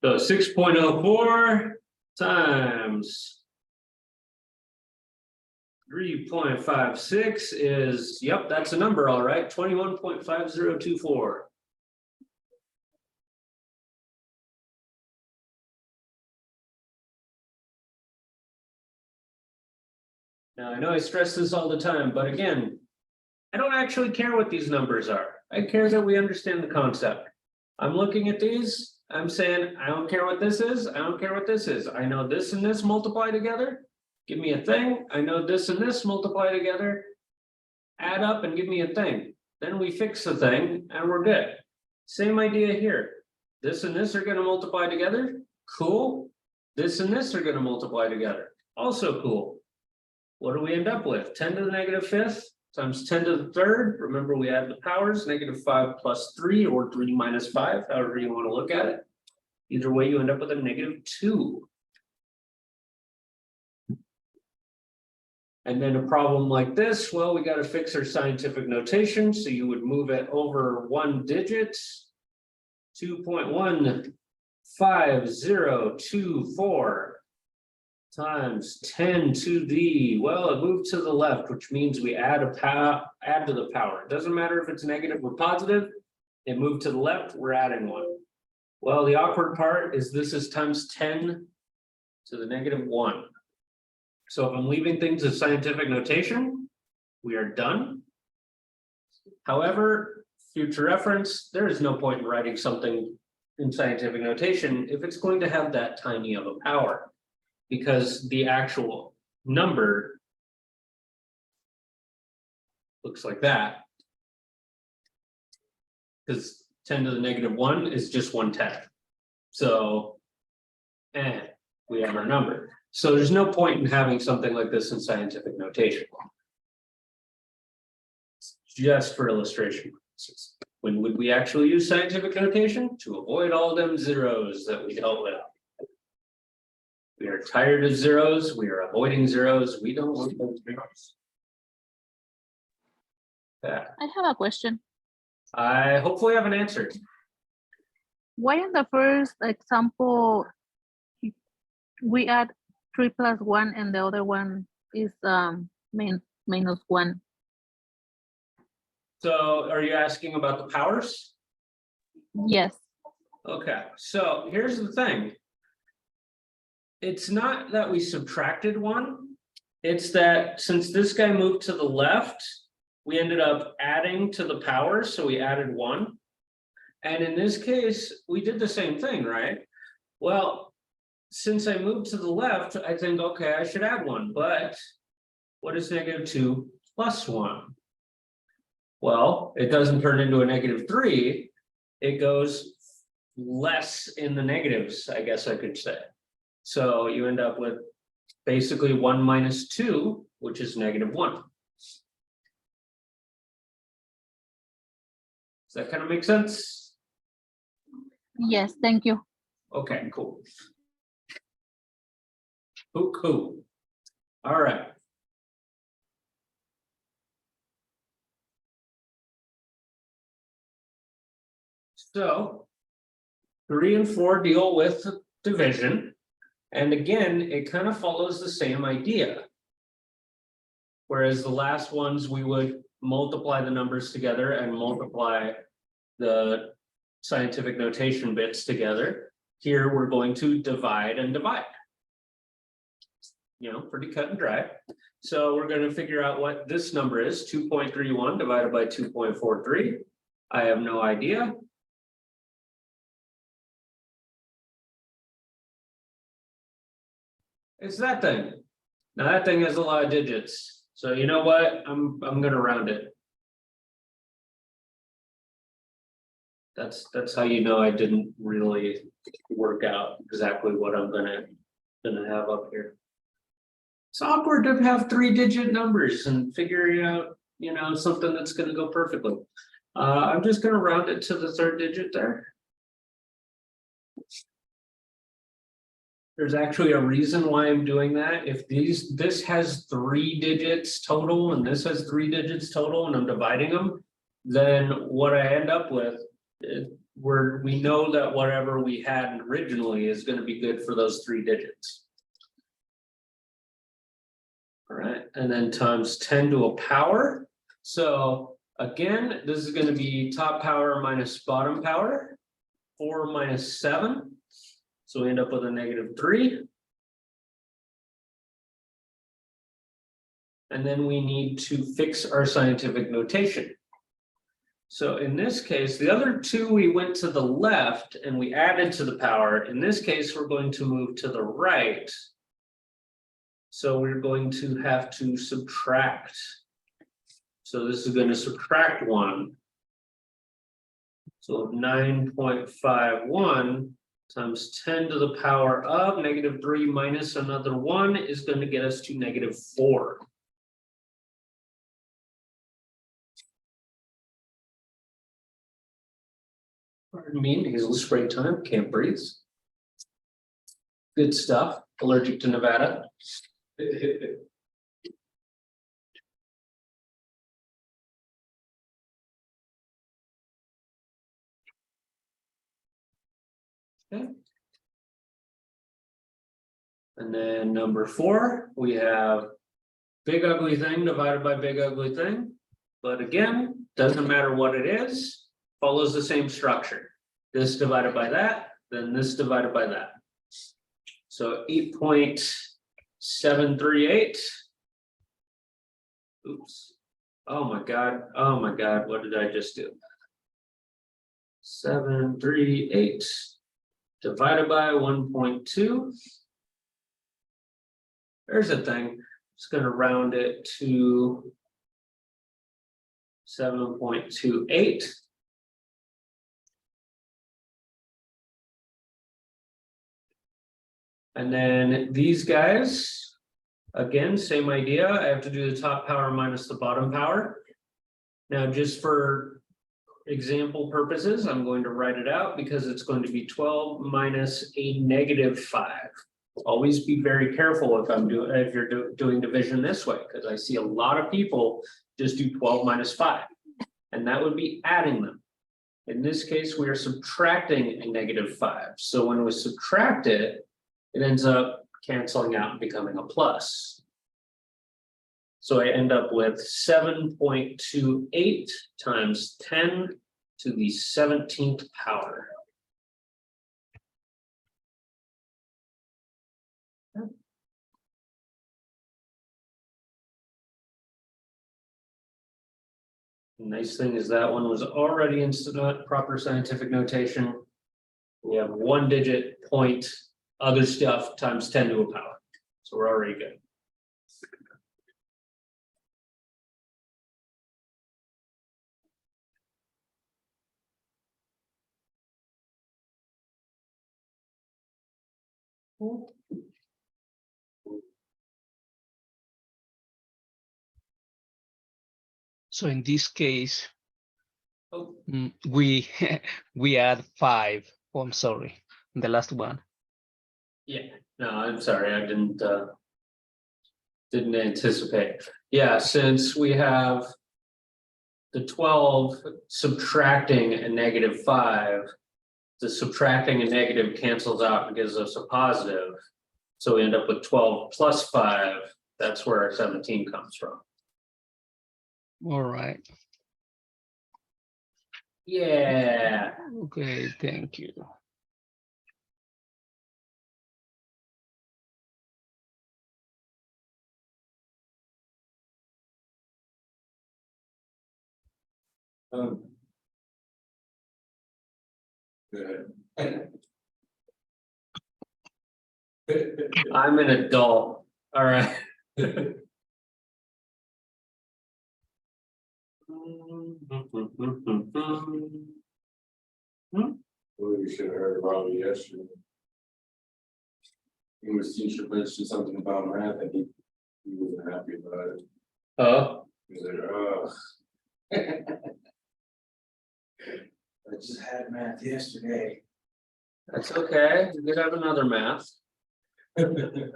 Speaker 1: so 6.04 times 3.56 is, yep, that's a number, all right, 21.5024. Now, I know I stress this all the time, but again, I don't actually care what these numbers are. I care that we understand the concept. I'm looking at these, I'm saying, I don't care what this is, I don't care what this is. I know this and this multiply together. Give me a thing. I know this and this multiply together. Add up and give me a thing. Then we fix the thing and we're good. Same idea here. This and this are going to multiply together. Cool. This and this are going to multiply together. Also cool. What do we end up with? 10 to the negative 5th times 10 to the 3rd. Remember, we add the powers, negative 5 plus 3 or 3 minus 5, however you want to look at it. Either way, you end up with a negative 2. And then a problem like this, well, we got to fix our scientific notation. So you would move it over one digit, 2.15024. times 10 to the, well, it moved to the left, which means we add add to the power. It doesn't matter if it's negative or positive. It moved to the left, we're adding one. Well, the awkward part is this is times 10 to the negative 1. So if I'm leaving things as scientific notation, we are done. However, future reference, there is no point in writing something in scientific notation if it's going to have that tiny of a power. Because the actual number looks like that. Because 10 to the negative 1 is just 1/10. So, we have our number. So there's no point in having something like this in scientific notation. Just for illustration purposes. When would we actually use scientific notation? To avoid all them zeros that we dealt with. We are tired of zeros. We are avoiding zeros. We don't want those zeros. Yeah,
Speaker 4: I have a question.
Speaker 1: I hopefully have an answer.
Speaker 4: Why in the first example, we add 3 plus 1 and the other one is minus 1?
Speaker 1: So are you asking about the powers?
Speaker 4: Yes.
Speaker 1: Okay, so here's the thing. It's not that we subtracted 1. It's that since this guy moved to the left, we ended up adding to the powers, so we added 1. And in this case, we did the same thing, right? Well, since I moved to the left, I think, okay, I should add 1, but what is negative 2 plus 1? Well, it doesn't turn into a negative 3. It goes less in the negatives, I guess I could say. So you end up with basically 1 minus 2, which is negative 1. Does that kind of make sense?
Speaker 4: Yes, thank you.
Speaker 1: Okay, cool. Cool. All right. So 3 and 4 deal with division. And again, it kind of follows the same idea. Whereas the last ones, we would multiply the numbers together and multiply the scientific notation bits together. Here, we're going to divide and divide. You know, pretty cut and dry. So we're going to figure out what this number is, 2.31 divided by 2.43. I have no idea. It's that thing. Now that thing has a lot of digits. So you know what? I'm gonna round it. That's how you know I didn't really work out exactly what I'm gonna have up here. It's awkward to have 3-digit numbers and figuring out, you know, something that's gonna go perfectly. I'm just gonna round it to the 3rd digit there. There's actually a reason why I'm doing that. If this has 3 digits total and this has 3 digits total and I'm dividing them, then what I end up with, we know that whatever we had originally is going to be good for those 3 digits. All right, and then times 10 to a power. So again, this is going to be top power minus bottom power, 4 minus 7. So we end up with a negative 3. And then we need to fix our scientific notation. So in this case, the other 2, we went to the left and we added to the power. In this case, we're going to move to the right. So we're going to have to subtract. So this is going to subtract 1. So 9.51 times 10 to the power of negative 3 minus another 1 is going to get us to negative 4. Pardon me, nasal spray time, can't breathe. Good stuff, allergic to Nevada. Okay. And then number 4, we have big ugly thing divided by big ugly thing. But again, doesn't matter what it is, follows the same structure. This divided by that, then this divided by that. So 8.738. Oops. Oh my God, what did I just do? 738 divided by 1.2. There's a thing. Just gonna round it to 7.28. And then these guys, again, same idea. I have to do the top power minus the bottom power. Now, just for example purposes, I'm going to write it out because it's going to be 12 minus a -5. Always be very careful if you're doing division this way, because I see a lot of people just do 12 minus 5, and that would be adding them. In this case, we are subtracting a -5. So when we subtract it, it ends up canceling out and becoming a plus. So I end up with 7.28 times 10 to the 17th power. Nice thing is that one was already in proper scientific notation. We have 1-digit point, other stuff times 10 to a power. So we're already good.
Speaker 3: So in this case,
Speaker 1: Oh,
Speaker 3: we we add 5. Oh, I'm sorry, the last one.
Speaker 1: yeah, no, I'm sorry, I didn't anticipate. Yeah, since we have the 12 subtracting a -5, the subtracting a negative cancels out and gives us a positive. So we end up with 12 plus 5. That's where our 17 comes from.
Speaker 3: All right.
Speaker 1: Yeah.
Speaker 3: Okay, thank you.
Speaker 2: Good.
Speaker 1: I'm an adult. All right.
Speaker 2: Well, you should have heard about it yesterday. English teacher mentioned something about math and he wasn't happy about it.
Speaker 1: Oh,
Speaker 2: He was like, oh. I just had math yesterday.
Speaker 1: that's okay. We could have another math. You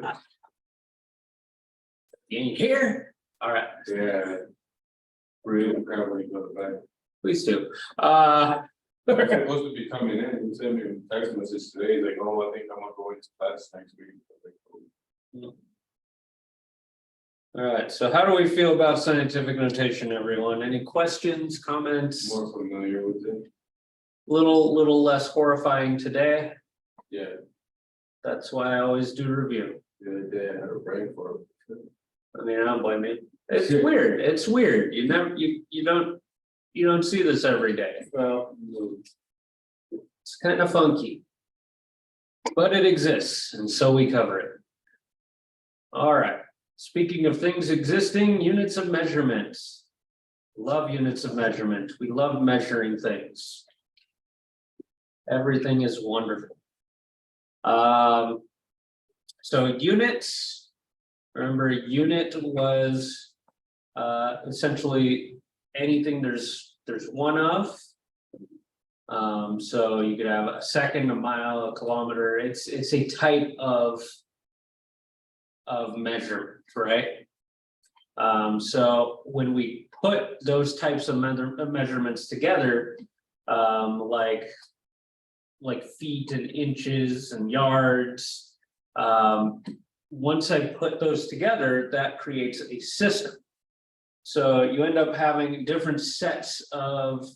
Speaker 1: ain't here? All right,
Speaker 2: Yeah. Really probably go back.
Speaker 1: please do.
Speaker 2: They're supposed to be coming in, he sent me a text message today, he's like, oh, I think I'm gonna go into class next week. I was like, "Oh."
Speaker 1: All right, so how do we feel about scientific notation, everyone? Any questions, comments?
Speaker 2: More familiar with it,
Speaker 1: Little less horrifying today.
Speaker 2: yeah,
Speaker 1: That's why I always do review.
Speaker 2: the other day I had a break for it.
Speaker 1: I mean, I don't blame you. It's weird. It's weird. You don't see this every day.
Speaker 2: Well,
Speaker 1: It's kind of funky. But it exists, and so we cover it. All right. Speaking of things existing, units of measurement. Love units of measurement. We love measuring things. Everything is wonderful. So units. Remember, unit was essentially anything there's one of. So you could have a second, a mile, a kilometer. It's a type of measurement, right? So when we put those types of measurements together, like feet and inches and yards, once I put those together, that creates a system. So you end up having different sets of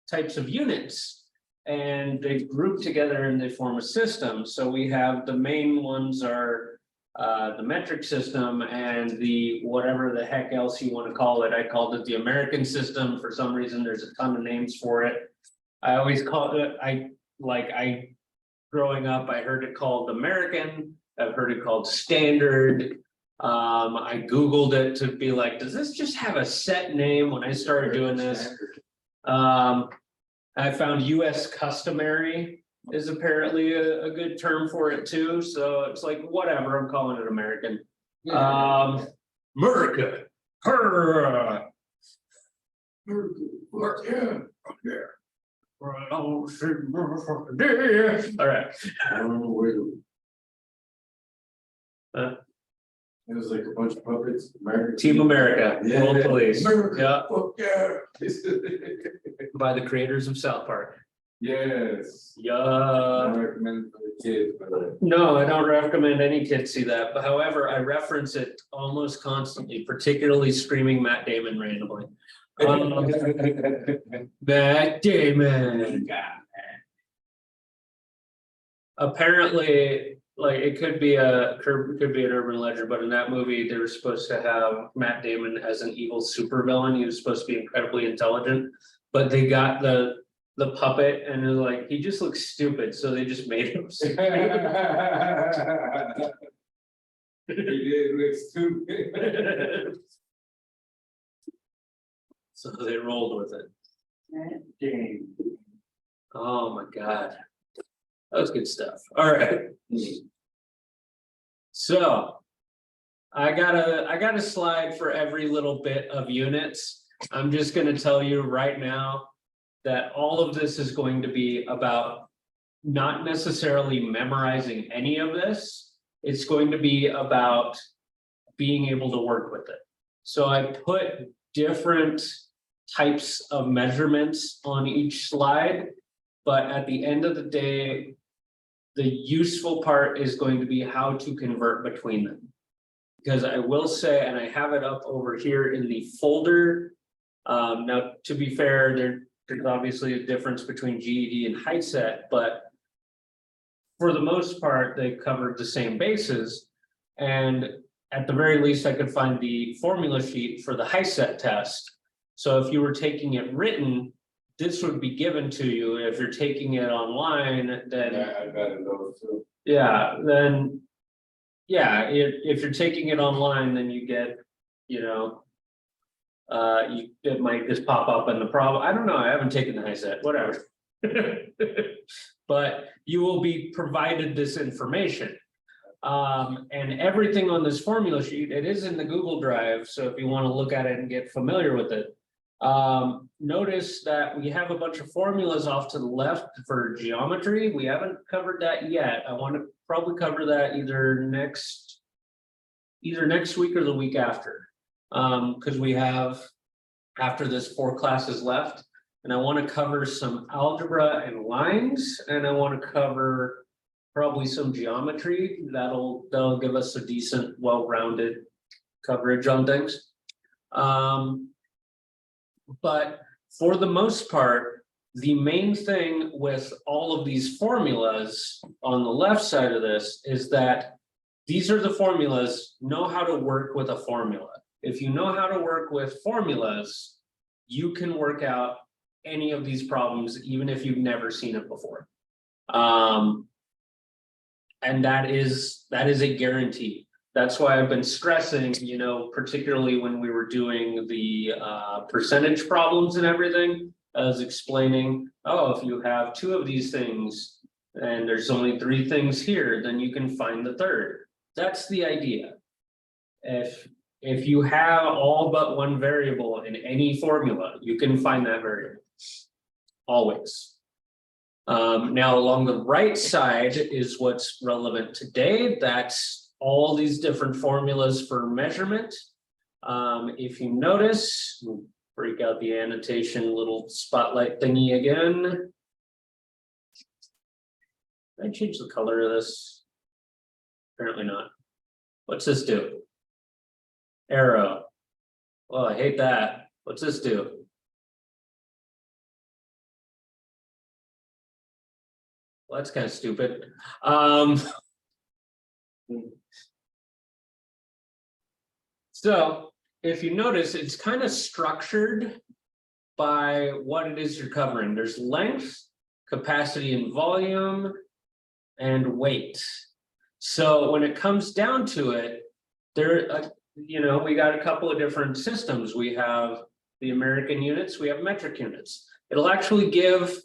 Speaker 1: types of units. And they group together and they form a system. So we have the main ones are the metric system and the whatever the heck else you want to call it. I called it the American system. For some reason, there's a ton of names for it. I always call it, growing up, I heard it called American. I've heard it called standard. I Googled it to be like, does this just have a set name? When I started doing this, I found US customary is apparently a good term for it too. So it's like, whatever, I'm calling it American. America. Hurrah. All right.
Speaker 2: I don't know where.
Speaker 1: Huh?
Speaker 2: It was like a bunch of puppets. American
Speaker 1: Team America,
Speaker 2: Yeah.
Speaker 1: World Police.
Speaker 2: America.
Speaker 1: Yeah,
Speaker 2: Fuck yeah.
Speaker 1: by the creators of South Park.
Speaker 2: Yes. I
Speaker 1: Yeah.
Speaker 2: recommend it for the kids, but
Speaker 1: No, I don't recommend any kids see that, but however, I reference it almost constantly, particularly screaming Matt Damon randomly. Matt Damon. Apparently, like it could be an urban legend, but in that movie, they were supposed to have Matt Damon as an evil supervillain. He was supposed to be incredibly intelligent, but they got the puppet and they're like, he just looks stupid, so they just made him stupid.
Speaker 2: He did look stupid.
Speaker 1: So they rolled with it. Oh my God. That was good stuff. All right. So I got a slide for every little bit of units. I'm just going to tell you right now that all of this is going to be about not necessarily memorizing any of this. It's going to be about being able to work with it. So I put different types of measurements on each slide, but at the end of the day, the useful part is going to be how to convert between them. Because I will say, and I have it up over here in the folder. Now, to be fair, there's obviously a difference between GED and HiSET, but for the most part, they covered the same bases. And at the very least, I could find the formula sheet for the HiSET test. So if you were taking it written, this would be given to you. If you're taking it online, then
Speaker 2: Yeah, I bet it those too.
Speaker 1: yeah, then yeah, if you're taking it online, then you get, you know, it might just pop up in the problem. I don't know. I haven't taken the HiSET, whatever. But you will be provided this information. And everything on this formula sheet, it is in the Google Drive. So if you want to look at it and get familiar with it, notice that we have a bunch of formulas off to the left for geometry. We haven't covered that yet. I want to probably cover that either next week or the week after. Because we have, after this, 4 classes left, and I want to cover some algebra and lines, and I want to cover probably some geometry. That'll give us a decent, well-rounded coverage on things. But for the most part, the main thing with all of these formulas on the left side of this is that these are the formulas. Know how to work with a formula. If you know how to work with formulas, you can work out any of these problems, even if you've never seen it before. And that is a guarantee. That's why I've been stressing, you know, particularly when we were doing the percentage problems and everything, I was explaining, oh, if you have 2 of these things and there's only 3 things here, then you can find the third. That's the idea. If you have all but one variable in any formula, you can find that variable, always. Now along the right side is what's relevant today. That's all these different formulas for measurement. If you notice, we'll break out the annotation little spotlight thingy again. Did I change the color of this? Apparently not. What's this do? Arrow. Well, I hate that. What's this do? Well, that's kind of stupid. So if you notice, it's kind of structured by what it is you're covering. There's length, capacity and volume, and weight. So when it comes down to it, we got a couple of different systems. We have the American units, we have metric units. It'll actually give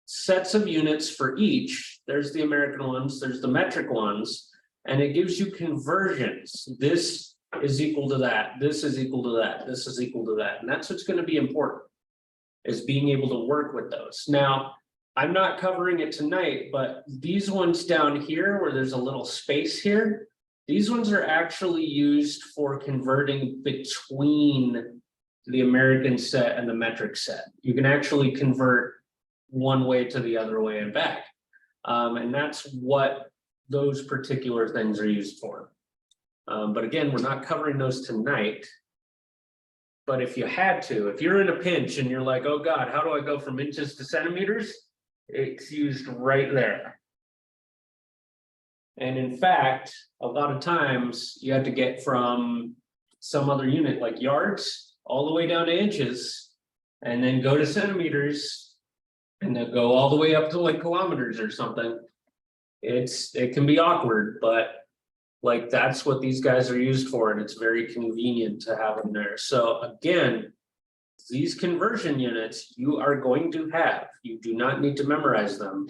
Speaker 1: sets of units for each. There's the American ones, there's the metric ones, and it gives you conversions. This is equal to that, this is equal to that, this is equal to that. And that's what's going to be important, is being able to work with those. Now, I'm not covering it tonight, but these ones down here where there's a little space here, these ones are actually used for converting between the American set and the metric set. You can actually convert one way to the other way and back. And that's what those particular things are used for. But again, we're not covering those tonight. But if you had to, if you're in a pinch and you're like, oh God, how do I go from inches to centimeters? It's used right there. And in fact, a lot of times you have to get from some other unit like yards all the way down to inches and then go to centimeters and then go all the way up to like kilometers or something. It can be awkward, but like that's what these guys are used for, and it's very convenient to have them there. So again, these conversion units you are going to have. You do not need to memorize them.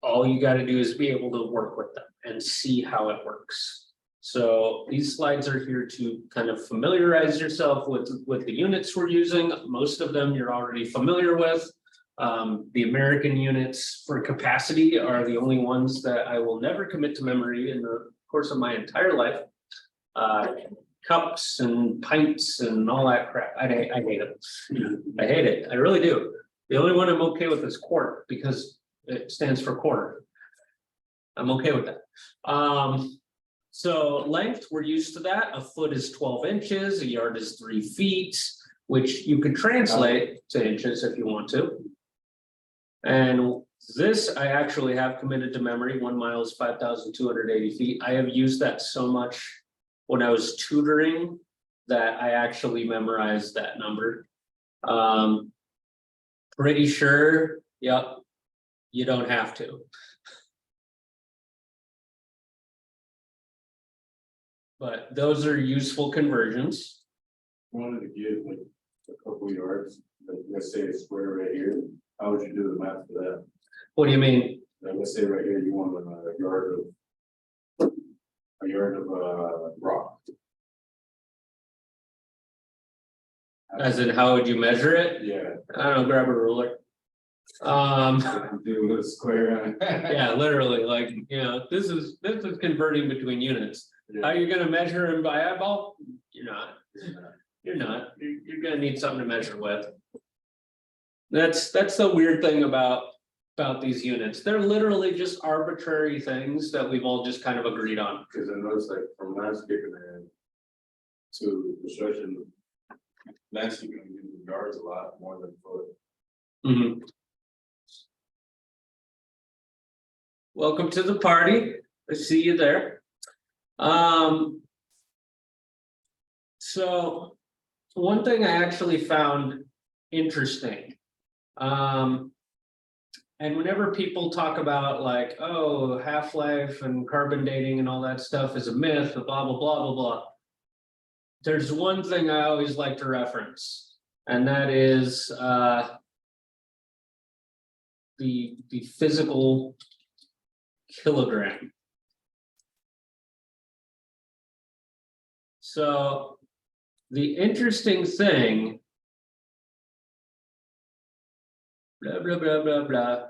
Speaker 1: All you got to do is be able to work with them and see how it works. So these slides are here to kind of familiarize yourself with the units we're using. Most of them you're already familiar with. The American units for capacity are the only ones that I will never commit to memory in the course of my entire life. Cups and pints and all that crap. I hate it. I hate it. I really do. The only one I'm okay with is quart because it stands for quarter. I'm okay with that. So length, we're used to that. A foot is 12 inches, a yard is 3 feet, which you could translate to inches if you want to. And this I actually have committed to memory. 1 mile is 5,280 feet. I have used that so much when I was tutoring that I actually memorized that number. Pretty sure, yep, you don't have to. But those are useful conversions.
Speaker 2: Wanted to get like a couple yards, like let's say a square right here. How would you do the math for that?
Speaker 1: What do you mean?
Speaker 2: Like, let's say right here, you want a yard of rock.
Speaker 1: As in, how would you measure it?
Speaker 2: Yeah.
Speaker 1: I don't know, grab a ruler.
Speaker 2: Do a square.
Speaker 1: Yeah, literally, like, this is converting between units. How are you gonna measure them by eyeball? You're not. You're gonna need something to measure with. That's the weird thing about these units. They're literally just arbitrary things that we've all just kind of agreed on.
Speaker 2: Because I noticed like from landscaping to construction, landscaping uses yards a lot more than foot.
Speaker 1: Mhm. Welcome to the party. I see you there. So one thing I actually found interesting. And whenever people talk about like, oh, half-life and carbon dating and all that stuff is a myth, blah, blah, blah, blah, blah. There's one thing I always like to reference, and that is the physical kilogram. So the interesting thing, blah, blah, blah, blah, blah.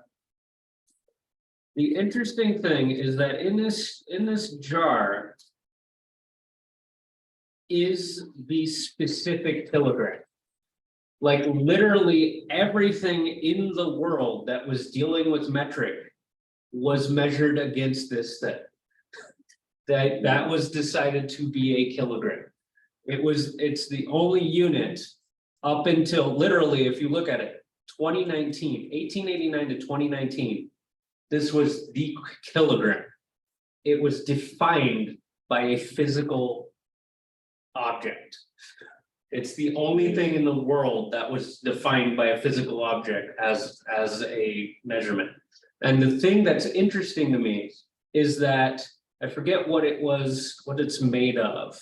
Speaker 1: The interesting thing is that in this jar is the specific kilogram. Like literally everything in the world that was dealing with metric was measured against this thing. That was decided to be a kilogram. It's the only unit up until literally, if you look at it, 2019, 1889 to 2019. This was the kilogram. It was defined by a physical object. It's the only thing in the world that was defined by a physical object as a measurement. And the thing that's interesting to me is that I forget what it was, what it's made of.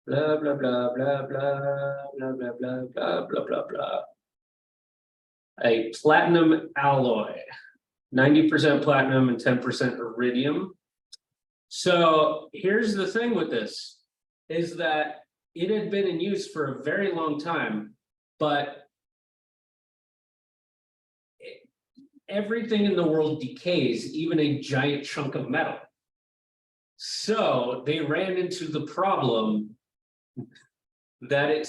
Speaker 1: Blah, blah, blah, blah, blah, blah, blah, blah, blah, blah, blah, blah. A platinum alloy, 90% platinum and 10% iridium. So here's the thing with this, is that it had been in use for a very long time, but everything in the world decays, even a giant chunk of metal. So they ran into the problem that it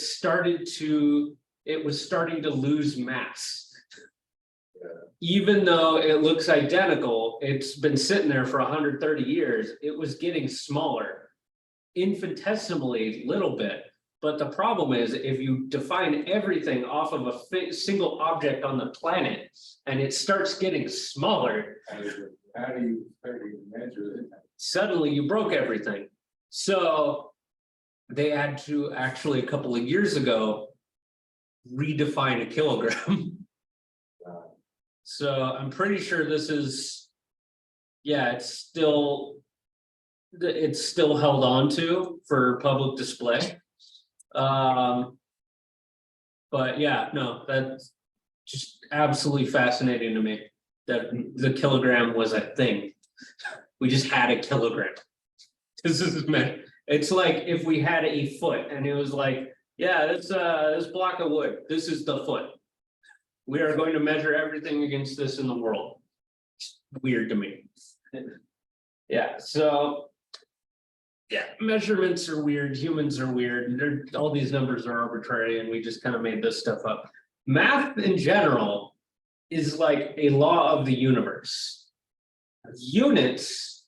Speaker 1: was starting to lose mass. Even though it looks identical, it's been sitting there for 130 years, it was getting smaller, infinitesimally little bit. But the problem is, if you define everything off of a single object on the planet and it starts getting smaller,
Speaker 2: How do you measure it?
Speaker 1: suddenly you broke everything. So they had to actually, a couple of years ago, redefine a kilogram. So I'm pretty sure this is, yeah, it's still held on to for public display. But yeah, no, that's just absolutely fascinating to me that the kilogram was a thing. We just had a kilogram. This is meant, it's like if we had a foot and it was like, yeah, this block of wood, this is the foot. We are going to measure everything against this in the world. It's weird to me. Yeah, so yeah, measurements are weird, humans are weird, all these numbers are arbitrary, and we just kind of made this stuff up. Math in general is like a law of the universe. Units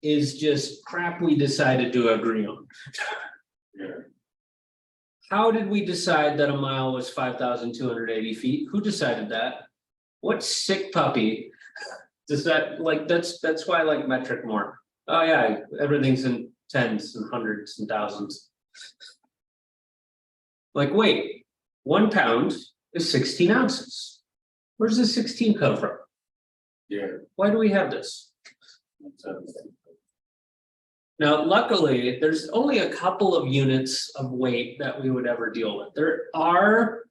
Speaker 1: is just crap we decided to agree on.
Speaker 2: Yeah.
Speaker 1: How did we decide that a mile was 5,280 feet? Who decided that? What sick puppy does that, like, that's why I like metric more. Oh yeah, everything's in tens and hundreds and thousands. Like, wait, 1 pound is 16 ounces. Where's the 16 come from?
Speaker 2: Yeah.
Speaker 1: Why do we have this? Now, luckily, there's only a couple of units of weight that we would ever deal with. There are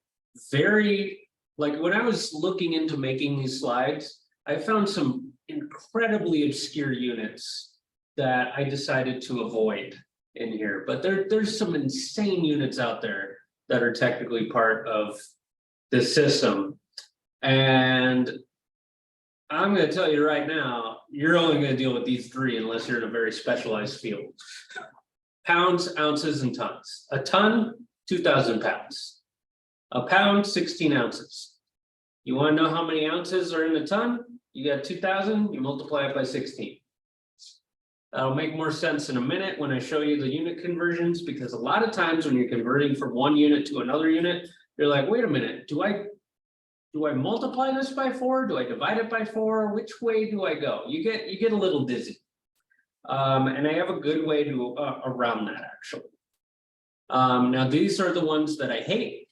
Speaker 1: very, like when I was looking into making these slides, I found some incredibly obscure units that I decided to avoid in here. But there's some insane units out there that are technically part of this system. And I'm going to tell you right now, you're only going to deal with these three unless you're in a very specialized field. Pounds, ounces, and tons. A ton, 2,000 pounds. A pound, 16 ounces. You want to know how many ounces are in a ton? You got 2,000, you multiply it by 16. That'll make more sense in a minute when I show you the unit conversions, because a lot of times when you're converting from one unit to another unit, you're like, wait a minute, do I multiply this by 4? Do I divide it by 4? Which way do I go? You get a little dizzy. And I have a good way to around that actually. Now these are the ones that I hate.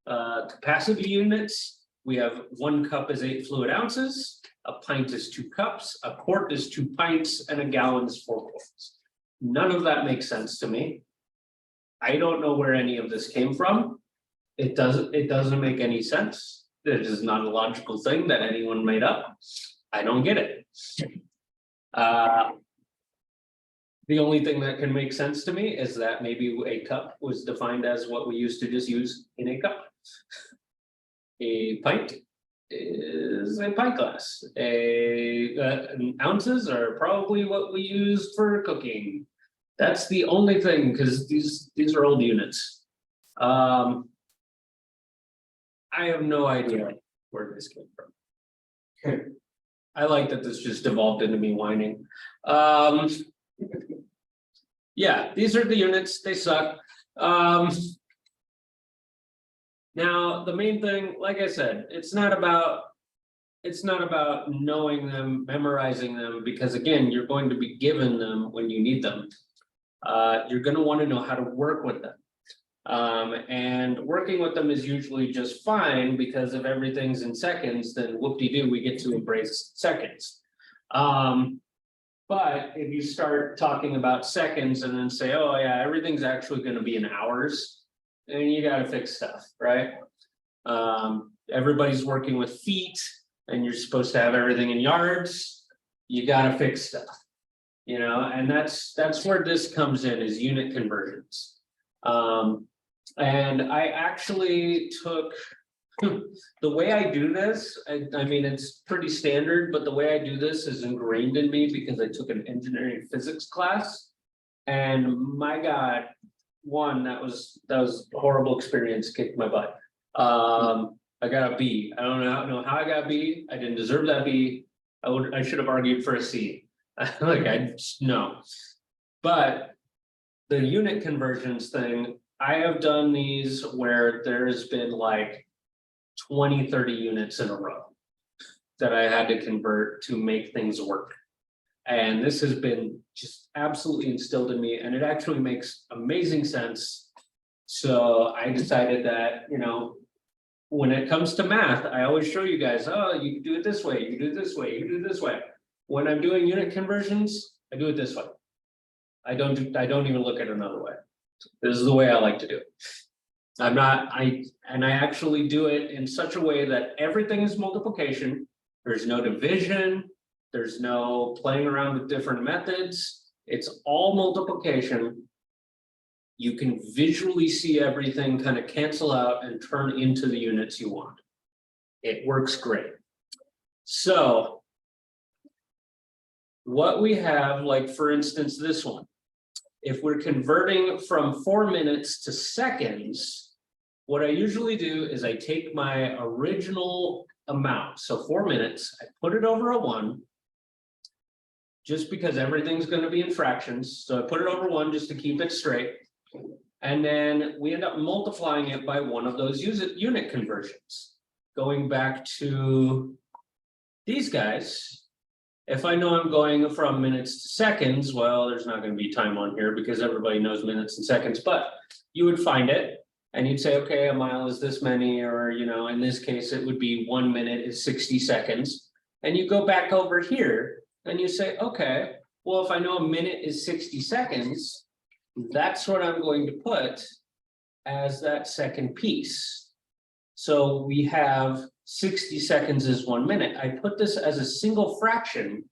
Speaker 1: Capacity units, we have 1 cup is 8 fluid ounces, a pint is 2 cups, a quart is 2 pints, and a gallon is 4 quarts. None of that makes sense to me. I don't know where any of this came from. It doesn't make any sense. It is not a logical thing that anyone made up. I don't get it. The only thing that can make sense to me is that maybe a cup was defined as what we used to just use in a cup. A pint is a pint glass. Ounces are probably what we used for cooking. That's the only thing, because these are old units. I have no idea where this came from. I like that this just evolved into me whining. Yeah, these are the units, they suck. Now, the main thing, like I said, it's not about knowing them, memorizing them, because again, you're going to be given them when you need them. You're gonna want to know how to work with them. And working with them is usually just fine, because if everything's in seconds, then whoop-de-doo, we get to embrace seconds. But if you start talking about seconds and then say, oh yeah, everything's actually gonna be in hours, then you gotta fix stuff, right? Everybody's working with feet and you're supposed to have everything in yards, you gotta fix stuff. You know, and that's where this comes in, is unit conversions. And I actually took, the way I do this, I mean, it's pretty standard, but the way I do this is ingrained in me because I took an engineering physics class. And my God, one, that was a horrible experience, kicked my butt. I got a B. I don't know how I got a B. I didn't deserve that B. I should have argued for a C. Like, I just, no. But the unit conversions thing, I have done these where there's been like 20, 30 units in a row that I had to convert to make things work. And this has been just absolutely instilled in me, and it actually makes amazing sense. So I decided that, you know, when it comes to math, I always show you guys, oh, you do it this way, you do it this way, you do it this way. When I'm doing unit conversions, I do it this way. I don't even look at another way. This is the way I like to do it. I actually do it in such a way that everything is multiplication. There's no division. There's no playing around with different methods. It's all multiplication. You can visually see everything kind of cancel out and turn into the units you want. It works great. So what we have, like for instance, this one, if we're converting from 4 minutes to seconds, what I usually do is I take my original amount, so 4 minutes, I put it over a 1, just because everything's going to be in fractions. So I put it over 1 just to keep it straight. And then we end up multiplying it by one of those unit conversions. Going back to these guys, if I know I'm going from minutes to seconds, well, there's not going to be time on here because everybody knows minutes and seconds, but you would find it and you'd say, okay, a mile is this many, or, you know, in this case, it would be 1 minute is 60 seconds. And you go back over here and you say, okay, well, if I know a minute is 60 seconds, that's what I'm going to put as that second piece. So we have 60 seconds is 1 minute. I put this as a single fraction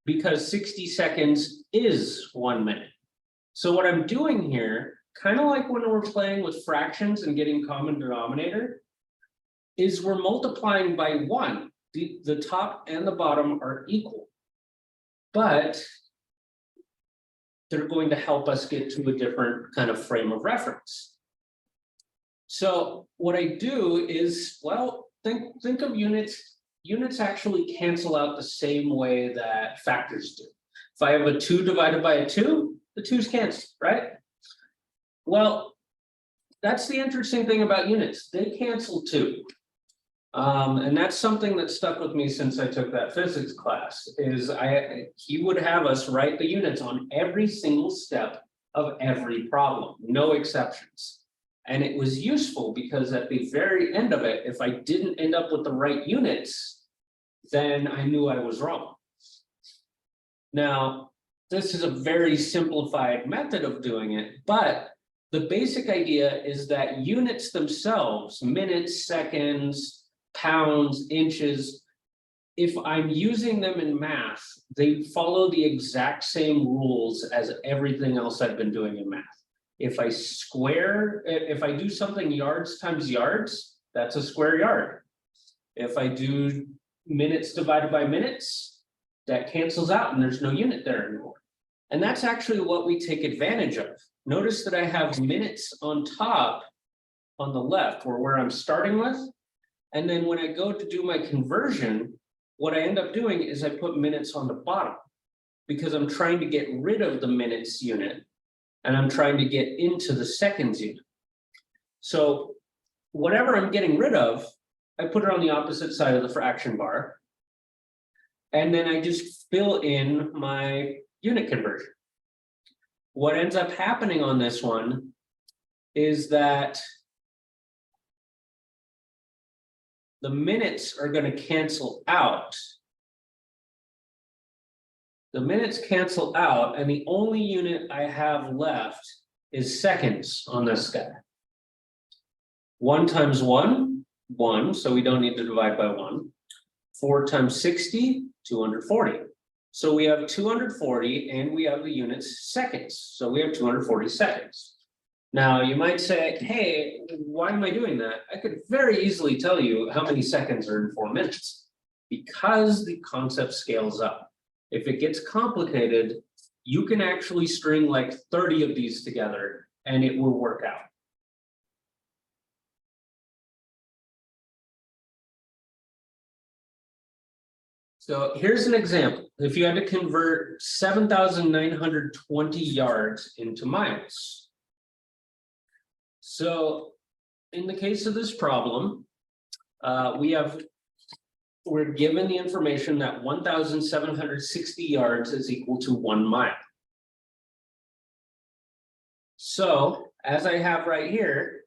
Speaker 1: because 60 seconds is 1 minute. So what I'm doing here, kind of like when we're playing with fractions and getting common denominator, is we're multiplying by 1. The top and the bottom are equal, but they're going to help us get to a different kind of frame of reference. So what I do is, well, think of units. Units actually cancel out the same way that factors do. If I have a 2 divided by a 2, the 2's cancel, right? Well, that's the interesting thing about units. They cancel too. And that's something that stuck with me since I took that physics class, is he would have us write the units on every single step of every problem, no exceptions. And it was useful because at the very end of it, if I didn't end up with the right units, then I knew I was wrong. Now, this is a very simplified method of doing it, but the basic idea is that units themselves, minutes, seconds, pounds, inches, if I'm using them in math, they follow the exact same rules as everything else I've been doing in math. If I do something yards times yards, that's a square yard. If I do minutes divided by minutes, that cancels out and there's no unit there anymore. And that's actually what we take advantage of. Notice that I have minutes on top on the left, or where I'm starting with. And then when I go to do my conversion, what I end up doing is I put minutes on the bottom. because I'm trying to get rid of the minutes unit. And I'm trying to get into the seconds unit. So whatever I'm getting rid of, I put it on the opposite side of the fraction bar. And then I just fill in my unit conversion. What ends up happening on this one is that the minutes are going to cancel out. The minutes cancel out, and the only unit I have left is seconds on this guy. 1 times 1, 1, so we don't need to divide by 1. 4 times 60, 240. So we have 240, and we have the units seconds, so we have 240 seconds. Now, you might say, hey, why am I doing that? I could very easily tell you how many seconds are in 4 minutes, because the concept scales up. If it gets complicated, you can actually string like 30 of these together and it will work out. So here's an example. If you had to convert 7,920 yards into miles. So in the case of this problem, we're given the information that 1,760 yards is equal to 1 mile. So as I have right here,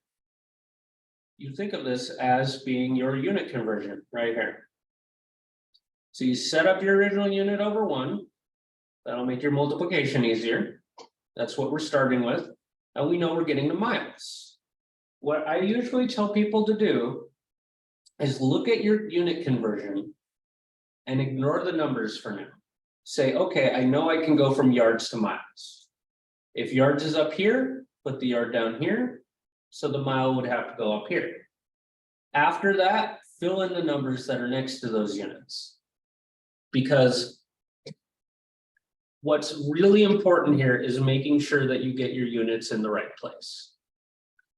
Speaker 1: you think of this as being your unit conversion right here. So you set up your original unit over 1. That'll make your multiplication easier. That's what we're starting with. And we know we're getting to miles. What I usually tell people to do is look at your unit conversion and ignore the numbers for now. Say, okay, I know I can go from yards to miles. If yards is up here, put the yard down here, so the mile would have to go up here. After that, fill in the numbers that are next to those units. Because what's really important here is making sure that you get your units in the right place.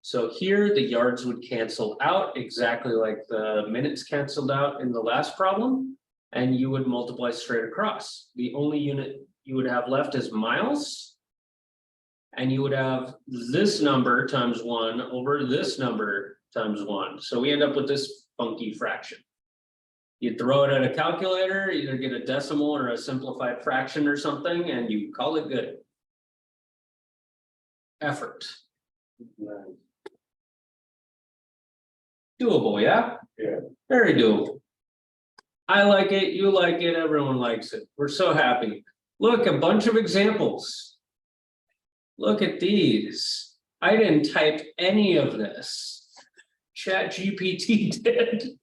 Speaker 1: So here the yards would cancel out exactly like the minutes canceled out in the last problem, and you would multiply straight across. The only unit you would have left is miles, and you would have this number times 1 over this number times 1. So we end up with this funky fraction. You throw it at a calculator, either get a decimal or a simplified fraction or something, and you call it good. Effort. Doable, yeah?
Speaker 2: Yeah.
Speaker 1: Very doable. I like it, you like it, everyone likes it. We're so happy. Look, a bunch of examples. Look at these. I didn't type any of this. ChatGPT did.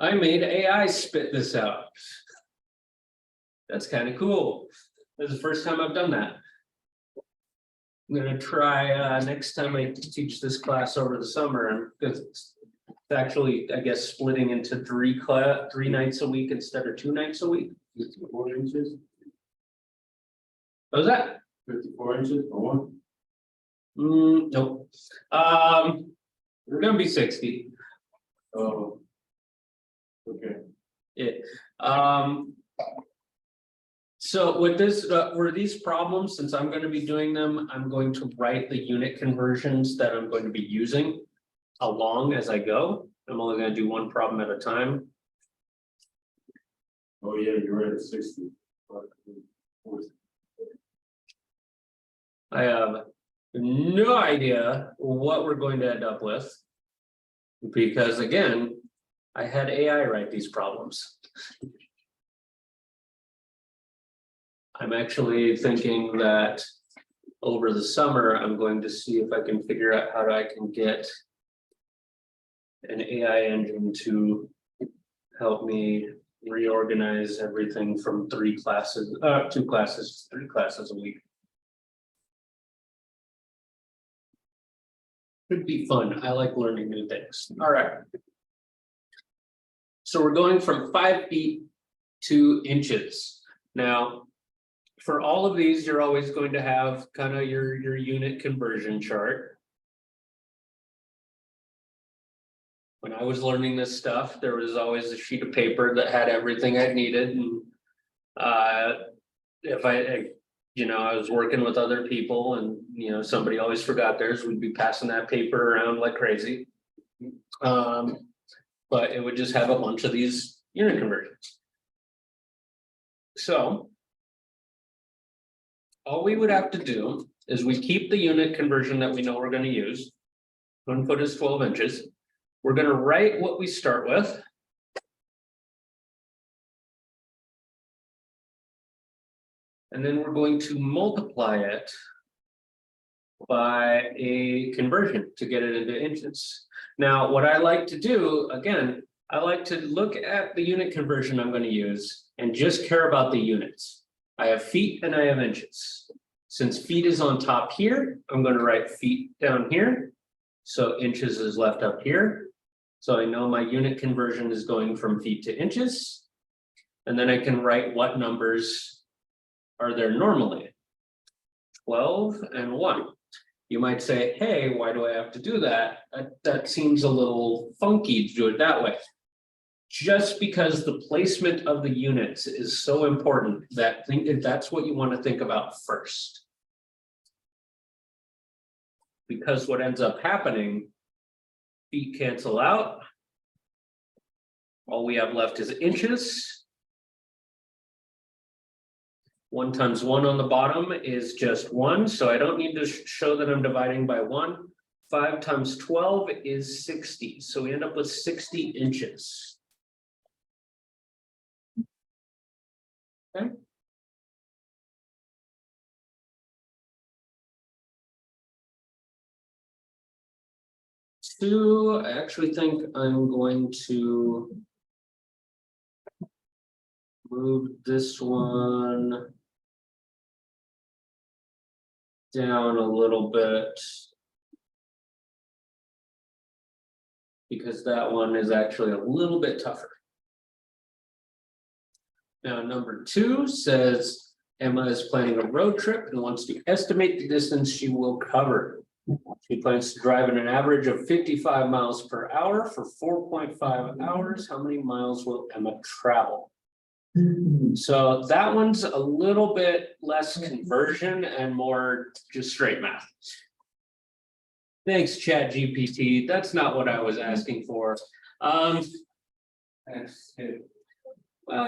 Speaker 1: I made AI spit this out. That's kind of cool. This is the first time I've done that. I'm gonna try next time I teach this class over the summer. It's actually, I guess, splitting into 3 nights a week instead of 2 nights a week.
Speaker 2: 54 inches,
Speaker 1: What was that?
Speaker 2: 54 inches for 1.
Speaker 1: Nope. We're gonna be 60.
Speaker 2: Oh. Okay.
Speaker 1: So with this, for these problems, since I'm going to be doing them, I'm going to write the unit conversions that I'm going to be using along as I go. I'm only going to do 1 problem at a time.
Speaker 2: Oh, yeah, you're right at 60.
Speaker 1: I have no idea what we're going to end up with. Because again, I had AI write these problems. I'm actually thinking that over the summer, I'm going to see if I can figure out how I can get an AI engine to help me reorganize everything from 2 classes, 3 classes a week. Could be fun. I like learning new things. All right. So we're going from 5 feet to inches. Now, for all of these, you're always going to have kind of your unit conversion chart. When I was learning this stuff, there was always a sheet of paper that had everything I needed, and if I was working with other people and, somebody always forgot theirs, we'd be passing that paper around like crazy. But it would just have a bunch of these unit conversions. So all we would have to do is we keep the unit conversion that we know we're going to use. 1 foot is 12 inches. We're going to write what we start with. And then we're going to multiply it by a conversion to get it into inches. Now, what I like to do, again, I like to look at the unit conversion I'm going to use and just care about the units. I have feet and I have inches. Since feet is on top here, I'm going to write feet down here. So inches is left up here. So I know my unit conversion is going from feet to inches. And then I can write what numbers are there normally. 12 and 1. You might say, hey, why do I have to do that? That seems a little funky to do it that way. Just because the placement of the units is so important that that's what you want to think about first. Because what ends up happening, feet cancel out. All we have left is inches. 1 times 1 on the bottom is just 1, so I don't need to show that I'm dividing by 1. 5 times 12 is 60, so we end up with 60 inches. Okay. I actually think I'm going to move this one down a little bit, because that one is actually a little bit tougher. Now, number 2 says Emma is planning a road trip and wants to estimate the distance she will cover. She plans to drive at an average of 55 miles per hour for 4.5 hours. How many miles will Emma travel? So that one's a little bit less conversion and more just straight math. Thanks, ChatGPT. That's not what I was asking for. Well,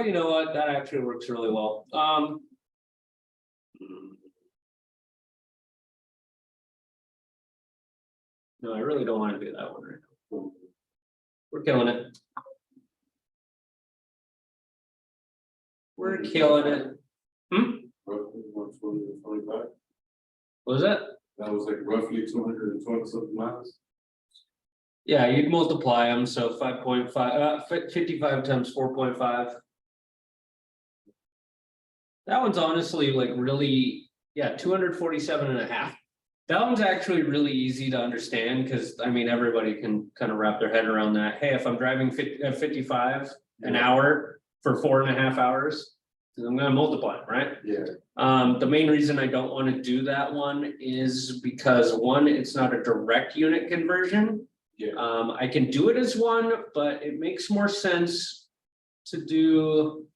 Speaker 1: you know what? That actually works really well. No, I really don't want to do that one right now. We're killing it. We're killing it.
Speaker 2: Roughly 125.
Speaker 1: What was that?
Speaker 2: That was like roughly 220 something miles.
Speaker 1: Yeah, you'd multiply them, so 5.5, 55 times 4.5. That one's honestly like really, 247 and a half. That one's actually really easy to understand because I mean, everybody can kind of wrap their head around that. Hey, if I'm driving 55 an hour for 4.5 hours, I'm going to multiply it, right?
Speaker 2: Yeah.
Speaker 1: The main reason I don't want to do that one is because 1, it's not a direct unit conversion.
Speaker 2: Yeah.
Speaker 1: I can do it as 1, but it makes more sense to do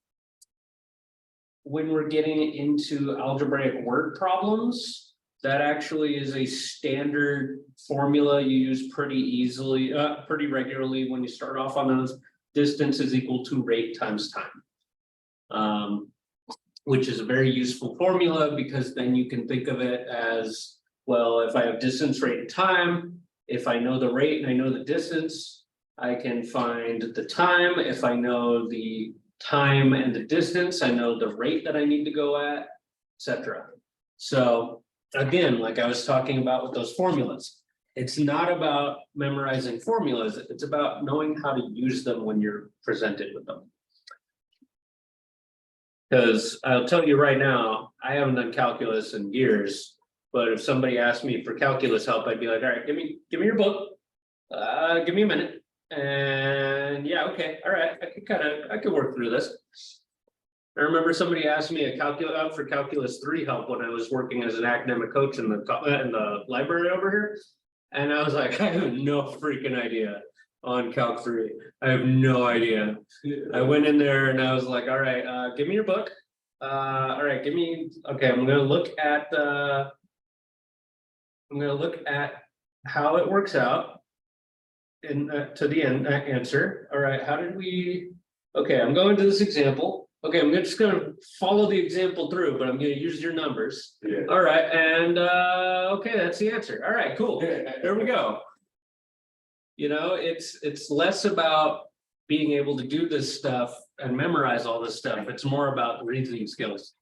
Speaker 1: when we're getting into algebraic word problems. That actually is a standard formula you use pretty easily, pretty regularly when you start off on those. Distance is equal to rate times time. Which is a very useful formula because then you can think of it as, well, if I have distance, rate, and time, if I know the rate and I know the distance, I can find the time. If I know the time and the distance, I know the rate that I need to go at, etc. So again, like I was talking about with those formulas, it's not about memorizing formulas, it's about knowing how to use them when you're presented with them. Because I'll tell you right now, I haven't done calculus in years, but if somebody asked me for calculus help, I'd be like, all right, give me your book, give me a minute. And yeah, okay, all right, I could work through this. I remember somebody asked me for calculus 3 help when I was working as an academic coach in the library over here. And I was like, I have no freaking idea on Calc 3. I have no idea. I went in there and I was like, all right, give me your book. All right, okay, I'm gonna look at how it works out. To the end, answer. All right, how did we? Okay, I'm going to this example. Okay, I'm just gonna follow the example through, but I'm gonna use your numbers.
Speaker 2: Yeah.
Speaker 1: All right, and okay, that's the answer. All right, cool. There we go. You know, it's less about being able to do this stuff and memorize all this stuff. It's more about reasoning skills.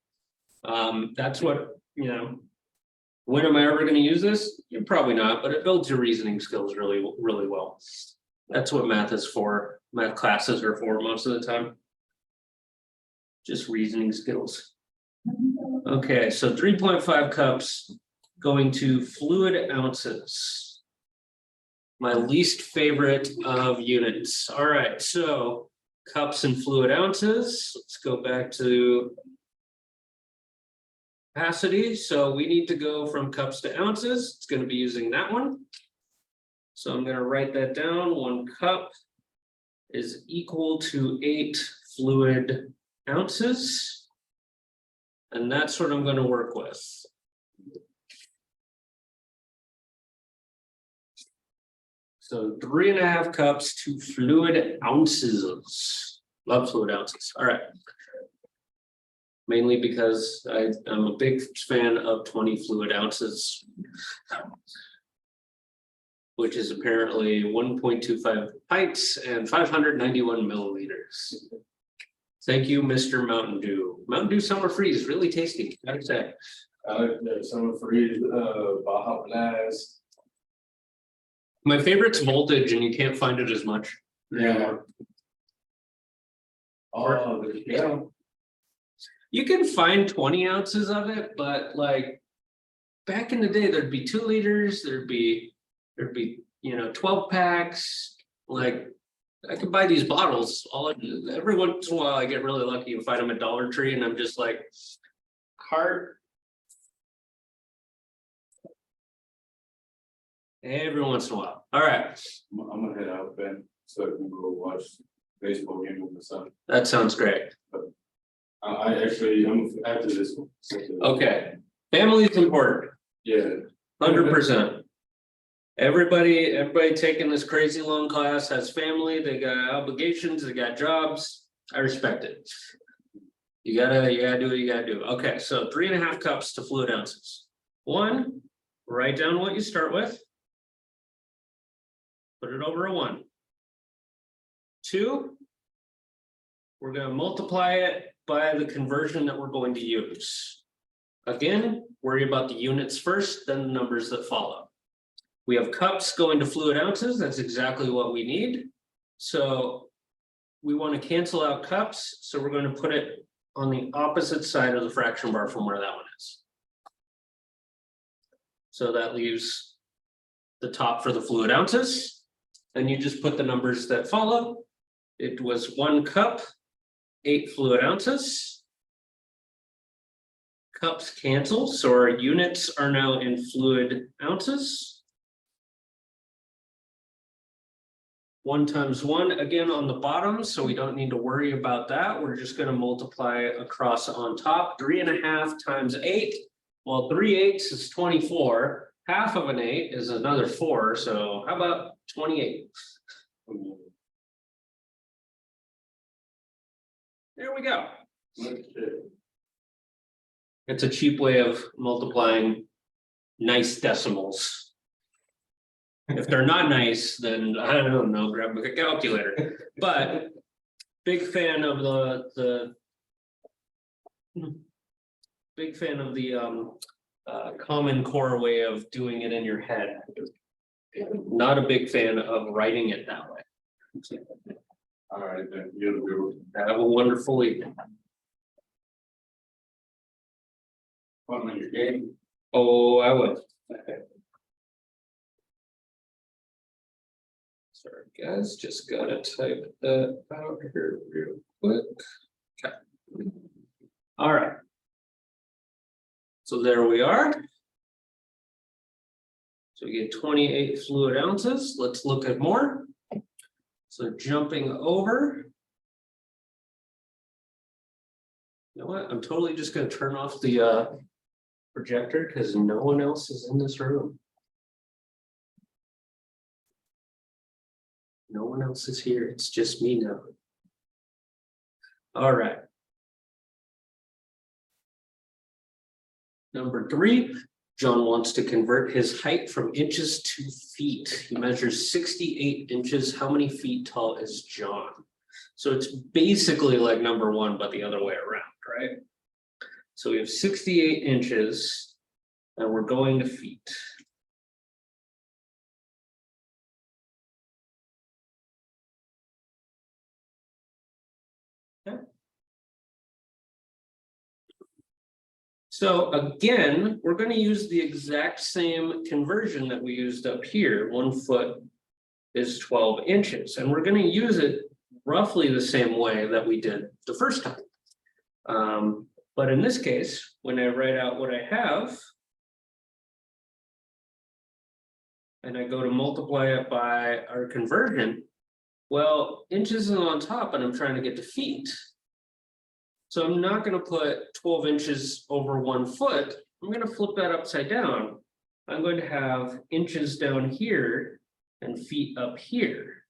Speaker 1: That's what, you know, when am I ever going to use this? You're probably not, but it builds your reasoning skills really, really well. That's what math is for. Math classes are for most of the time. Just reasoning skills. Okay, so 3.5 cups going to fluid ounces. My least favorite of units. All right, so cups and fluid ounces. Let's go back to capacity. So we need to go from cups to ounces. It's going to be using that one. So I'm going to write that down. 1 cup is equal to 8 fluid ounces. And that's what I'm going to work with. So 3.5 cups to fluid ounces. Love fluid ounces. All right. Mainly because I'm a big fan of 20 fluid ounces, which is apparently 1.25 pints and 591 milliliters. Thank you, Mr. Mountain Dew. Mountain Dew Summer Freeze, really tasty, gotta say.
Speaker 2: I like the Summer Freeze, Baja Blast.
Speaker 1: My favorite's Voltage, and you can't find it as much.
Speaker 2: Yeah. Yeah.
Speaker 1: You can find 20 ounces of it, but like back in the day, there'd be 2 liters, there'd be, you know, 12 packs. Like I could buy these bottles every once in a while. I get really lucky and find them at Dollar Tree, and I'm just like, cart. Every once in a while. All right.
Speaker 2: I'm gonna head out, Ben, so I can go watch baseball game with my son.
Speaker 1: That sounds great.
Speaker 2: I'm after this one.
Speaker 1: Okay. Family is important.
Speaker 2: Yeah.
Speaker 1: 100%. Everybody taking this crazy long class has family, they got obligations, they got jobs. I respect it. You gotta do what you gotta do. Okay, so 3.5 cups to fluid ounces. 1, write down what you start with. Put it over a 1. 2, we're gonna multiply it by the conversion that we're going to use. Again, worry about the units first, then the numbers that follow. We have cups going to fluid ounces. That's exactly what we need. So we want to cancel out cups. So we're going to put it on the opposite side of the fraction bar from where that one is. So that leaves the top for the fluid ounces. And you just put the numbers that follow. It was 1 cup, 8 fluid ounces. Cups cancel, so our units are now in fluid ounces. 1 times 1 again on the bottom, so we don't need to worry about that. We're just going to multiply across on top. 3.5 times 8. Well, 3/8 is 24. Half of an 8 is another 4. So how about 28? There we go. It's a cheap way of multiplying nice decimals. If they're not nice, then I don't know, grab a calculator. But big fan of the Common Core way of doing it in your head. Not a big fan of writing it that way.
Speaker 2: All right, then you
Speaker 1: Have a wonderful evening.
Speaker 2: fun on your game.
Speaker 1: Oh, I would. Sorry, guys, just gotta type that out here real quick. Okay. All right. So there we are. So we get 28 fluid ounces. Let's look at more. So jumping over. You know what? I'm totally just gonna turn off the projector because no one else is in this room. No one else is here. It's just me now. All right. Number 3, John wants to convert his height from inches to feet. He measures 68 inches. How many feet tall is John? So it's basically like number 1, but the other way around, right? So we have 68 inches and we're going to feet. Okay. So again, we're going to use the exact same conversion that we used up here. 1 foot is 12 inches, and we're going to use it roughly the same way that we did the first time. But in this case, when I write out what I have, and I go to multiply it by our conversion, well, inches is on top and I'm trying to get to feet. So I'm not going to put 12 inches over 1 foot. I'm going to flip that upside down. I'm going to have inches down here and feet up here.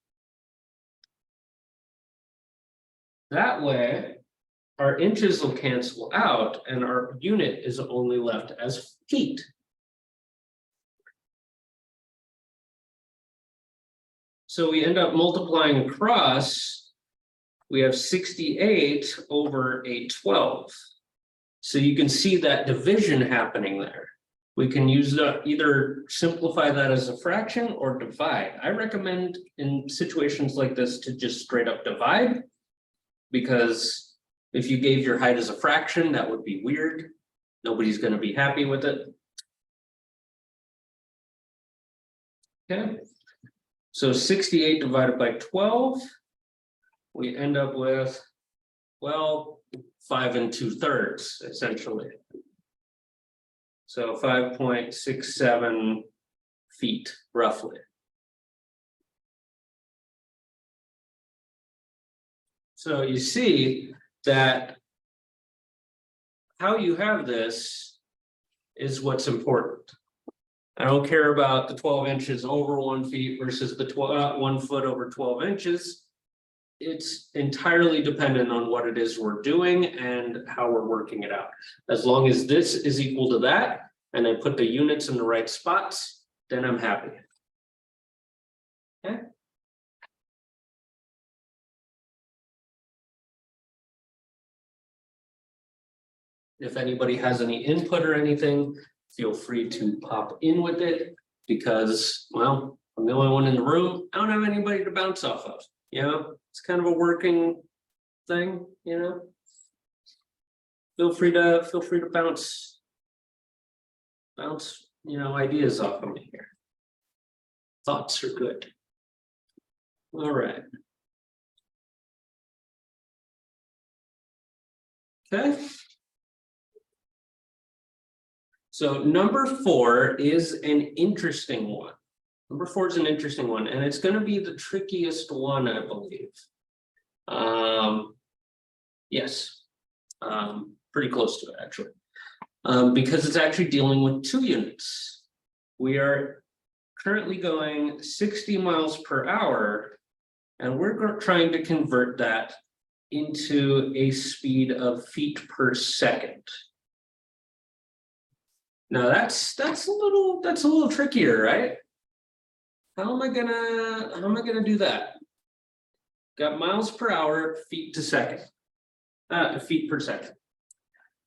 Speaker 1: That way, our inches will cancel out and our unit is only left as feet. So we end up multiplying across. We have 68 over 812. So you can see that division happening there. We can use the either simplify that as a fraction or divide. I recommend in situations like this to just straight up divide, because if you gave your height as a fraction, that would be weird. Nobody's going to be happy with it. Okay, so 68 divided by 12. We end up with, well, 5 2/3 essentially. So 5.67 feet roughly. So you see that how you have this is what's important. I don't care about the 12 inches over 1 feet versus the 1 foot over 12 inches. It's entirely dependent on what it is we're doing and how we're working it out. As long as this is equal to that, and I put the units in the right spots, then I'm happy. Okay. If anybody has any input or anything, feel free to pop in with it, because, well, I'm the only one in the room. I don't have anybody to bounce off of. You know, it's kind of a working thing, you know. Feel free to bounce, you know, ideas off of me here. Thoughts are good. All right. Okay. So number 4 is an interesting one. Number 4 is an interesting one, and it's going to be the trickiest one, I believe. Yes, pretty close to it, actually, because it's actually dealing with 2 units. We are currently going 60 miles per hour, and we're trying to convert that into a speed of feet per second. Now that's a little trickier, right? How am I gonna do that? Got miles per hour, feet per second.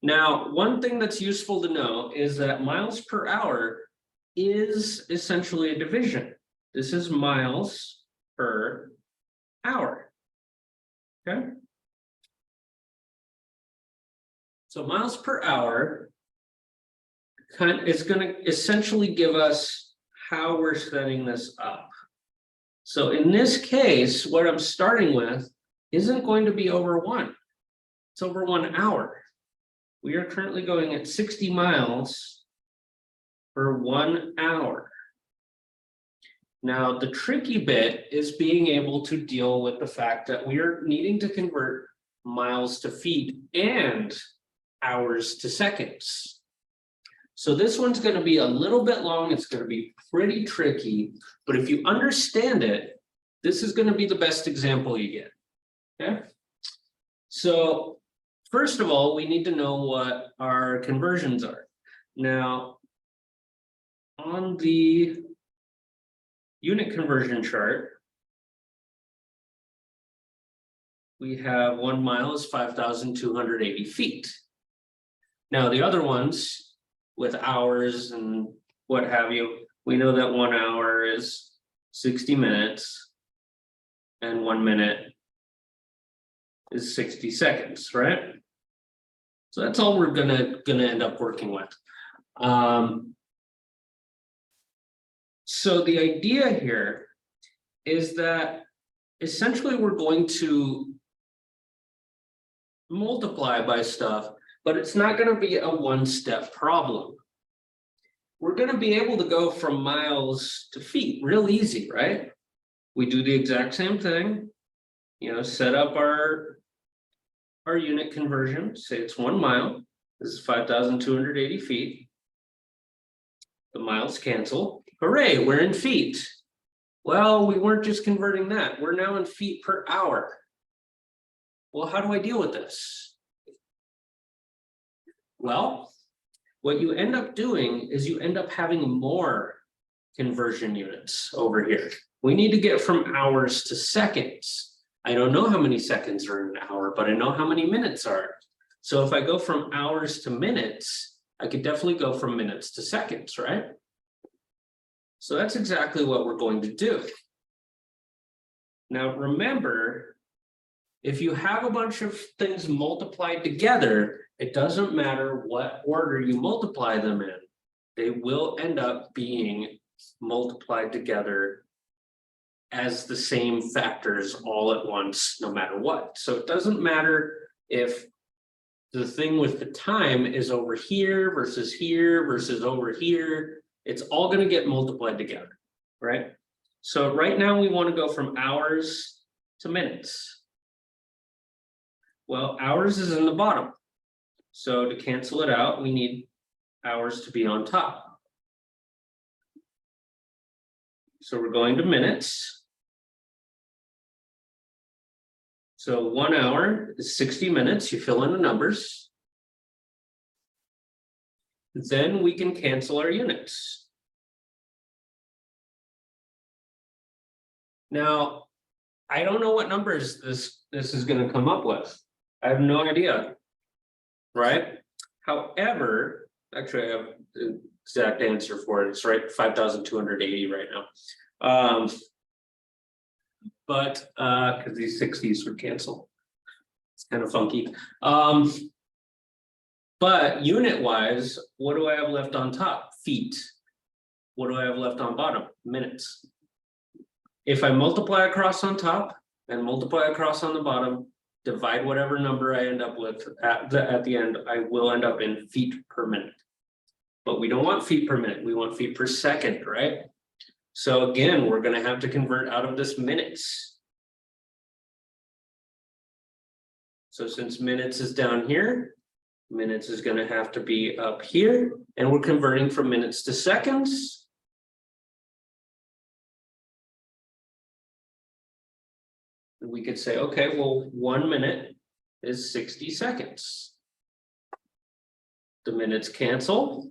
Speaker 1: Now, one thing that's useful to know is that miles per hour is essentially a division. This is miles per hour. Okay. So miles per hour is going to essentially give us how we're setting this up. So in this case, what I'm starting with isn't going to be over 1. It's over 1 hour. We are currently going at 60 miles for 1 hour. Now, the tricky bit is being able to deal with the fact that we are needing to convert miles to feet and hours to seconds. So this one's going to be a little bit long. It's going to be pretty tricky, but if you understand it, this is going to be the best example you get. Okay. So first of all, we need to know what our conversions are. Now, on the unit conversion chart, we have 1 mile is 5,280 feet. Now, the other ones with hours and what have you, we know that 1 hour is 60 minutes and 1 minute is 60 seconds, right? So that's all we're gonna end up working with. So the idea here is that essentially we're going to multiply by stuff, but it's not going to be a one-step problem. We're going to be able to go from miles to feet real easy, right? We do the exact same thing, you know, set up our unit conversion, say it's 1 mile, this is 5,280 feet. The miles cancel. Hooray, we're in feet. Well, we weren't just converting that. We're now in feet per hour. Well, how do I deal with this? Well, what you end up doing is you end up having more conversion units over here. We need to get from hours to seconds. I don't know how many seconds are in an hour, but I know how many minutes are. So if I go from hours to minutes, I could definitely go from minutes to seconds, right? So that's exactly what we're going to do. Now, remember, if you have a bunch of things multiplied together, it doesn't matter what order you multiply them in. They will end up being multiplied together as the same factors all at once, no matter what. So it doesn't matter if the thing with the time is over here versus over here. It's all going to get multiplied together, right? So right now we want to go from hours to minutes. Well, hours is in the bottom. So to cancel it out, we need hours to be on top. So we're going to minutes. So 1 hour is 60 minutes. You fill in the numbers. Then we can cancel our units. Now, I don't know what numbers this is going to come up with. I have no idea, right? However, actually I have the exact answer for it. It's right 5,280 right now. But because these 60s would cancel. It's kind of funky. But unit wise, what do I have left on top? Feet. What do I have left on bottom? Minutes. If I multiply across on top and multiply across on the bottom, divide whatever number I end up with at the end, I will end up in feet per minute. But we don't want feet per minute, we want feet per second, right? So again, we're going to have to convert out of this minutes. So since minutes is down here, minutes is going to have to be up here, and we're converting from minutes to seconds. We could say, okay, well, 1 minute is 60 seconds. The minutes cancel.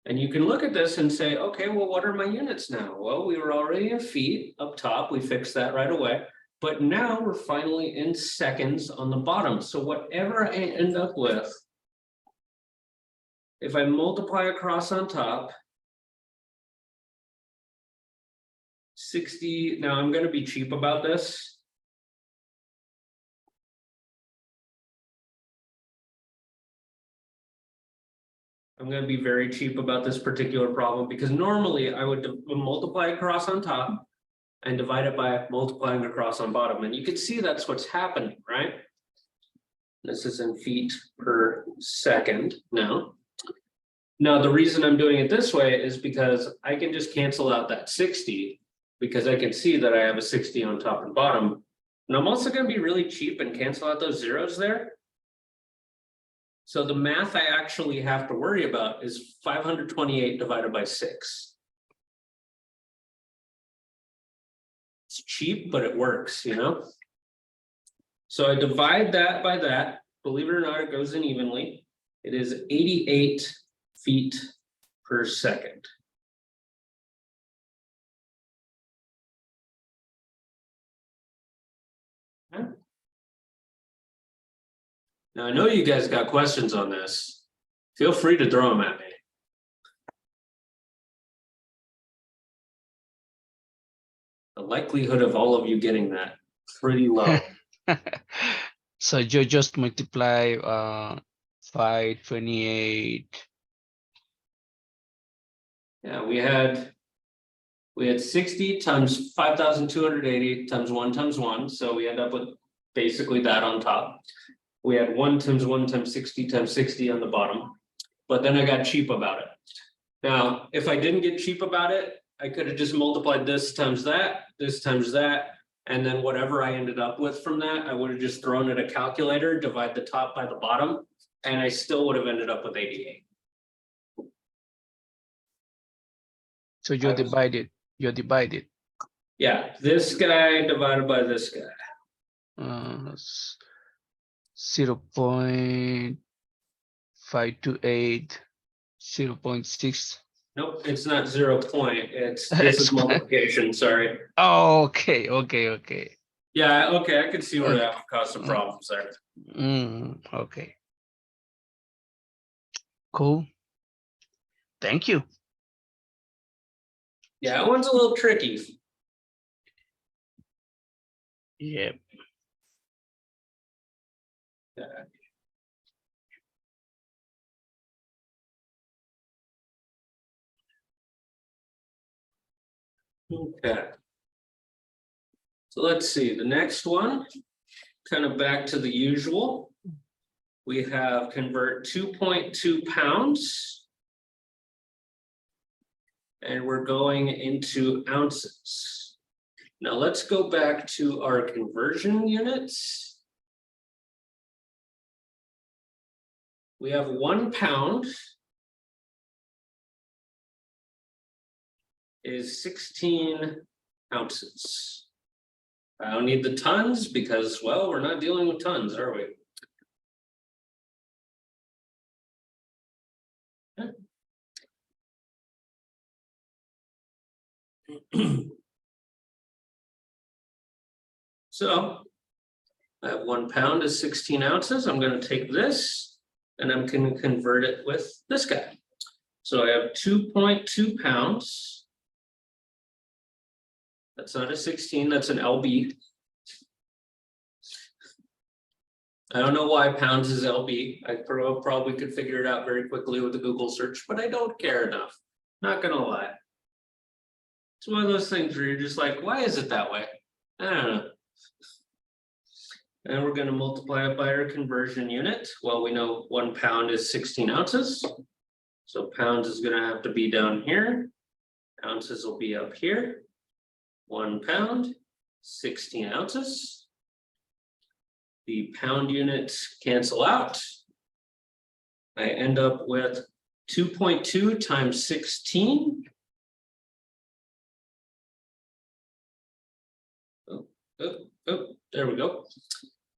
Speaker 1: And you can look at this and say, okay, well, what are my units now? Well, we were already in feet up top. We fixed that right away. But now we're finally in seconds on the bottom. So whatever I end up with, if I multiply across on top, 60, now I'm going to be cheap about this. I'm going to be very cheap about this particular problem because normally I would multiply across on top and divide it by multiplying across on bottom. And you can see that's what's happening, right? This is in feet per second now. Now, the reason I'm doing it this way is because I can just cancel out that 60 because I can see that I have a 60 on top and bottom. And I'm also gonna be really cheap and cancel out those zeros there. So the math I actually have to worry about is 528 divided by 6. It's cheap, but it works, you know? So I divide that by that. Believe it or not, it goes in evenly. It is 88 feet per second. Okay. Now I know you guys got questions on this. Feel free to throw them at me. The likelihood of all of you getting that pretty low.
Speaker 3: So you just multiply 528.
Speaker 1: Yeah, we had 60 times 5,280 times 1 times 1, so we end up with basically that on top. We had 1 times 1 times 60 on the bottom, but then I got cheap about it. Now, if I didn't get cheap about it, I could have just multiplied this times that, and then whatever I ended up with from that, I would have just thrown at a calculator, divide the top by the bottom, and I still would have ended up with 88.
Speaker 3: So you divide it. You divide it.
Speaker 1: Yeah, this guy divided by this guy.
Speaker 3: 0.528, 0.6.
Speaker 1: Nope, it's not 0 point, this is multiplication, sorry.
Speaker 3: Oh, okay.
Speaker 1: Yeah, okay, I could see where that would cause some problems there.
Speaker 3: Okay. Cool. Thank you.
Speaker 1: Yeah, that one's a little tricky.
Speaker 3: Yeah.
Speaker 1: Okay. So let's see, the next one, kind of back to the usual. We have convert 2.2 pounds. And we're going into ounces. Now let's go back to our conversion units. We have 1 pound is 16 ounces. I don't need the tons because, well, we're not dealing with tons, are we? So I have 1 pound is 16 ounces. I'm going to take this and I'm going to convert it with this guy. So I have 2.2 pounds. That's not a 16, that's an LB. I don't know why pounds is LB. I probably could figure it out very quickly with a Google search, but I don't care enough. Not gonna lie. It's one of those things where you're just like, why is it that way? I don't know. And we're gonna multiply it by our conversion unit. Well, we know 1 pound is 16 ounces. So pounds is gonna have to be down here. Ounces will be up here. 1 pound, 16 ounces. The pound units cancel out. I end up with 2.2 times 16. Oh, there we go.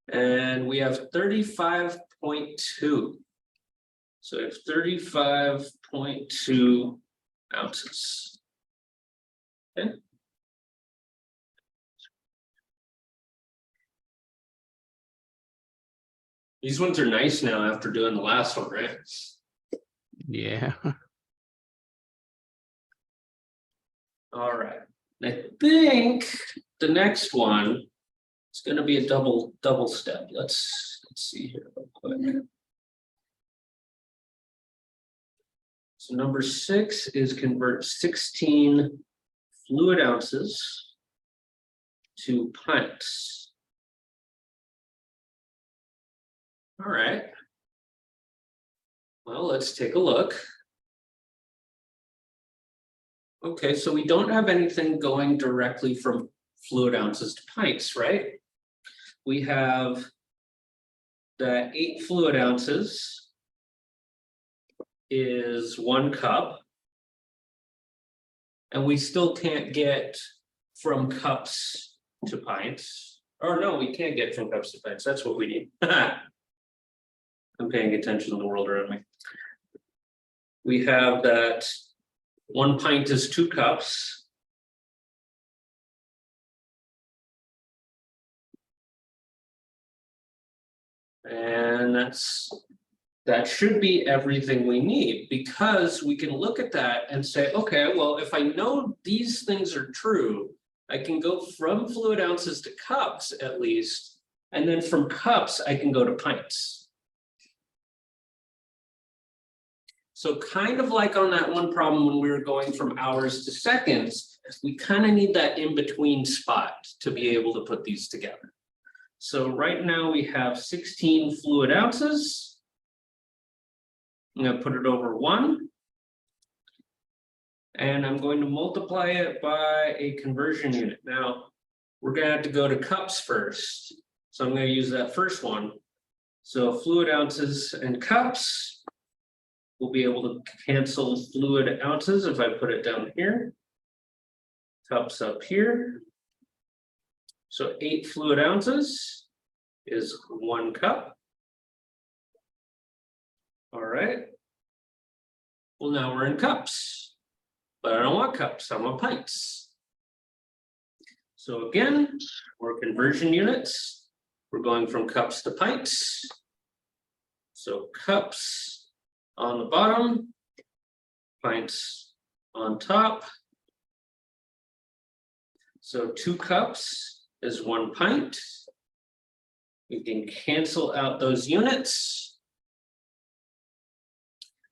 Speaker 1: And we have 35.2. So I have 35.2 ounces. Okay. These ones are nice now after doing the last one, right?
Speaker 3: Yeah.
Speaker 1: All right. I think the next one is going to be a double step. Let's see here real quick. So number 6 is convert 16 fluid ounces to pints. All right. Well, let's take a look. Okay, so we don't have anything going directly from fluid ounces to pints, right? we have that 8 fluid ounces is 1 cup. And we still can't get from cups to pints. Or no, we can't get from cups to pints. That's what we need. I'm paying attention to the world around me. We have that 1 pint is 2 cups. And that should be everything we need, because we can look at that and say, okay, well, if I know these things are true, I can go from fluid ounces to cups at least, and then from cups, I can go to pints. So kind of like on that one problem when we were going from hours to seconds, we kind of need that in-between spot to be able to put these together. So right now we have 16 fluid ounces. I'm going to put it over 1. And I'm going to multiply it by a conversion unit. Now, we're going to have to go to cups first. So I'm going to use that first one. So fluid ounces and cups. We'll be able to cancel fluid ounces if I put it down here. Cups up here. So 8 fluid ounces is 1 cup. All right. Well, now we're in cups, but I don't want cups, I want pints. So again, we're conversion units. We're going from cups to pints. So cups on the bottom, pints on top. So 2 cups is 1 pint. We can cancel out those units.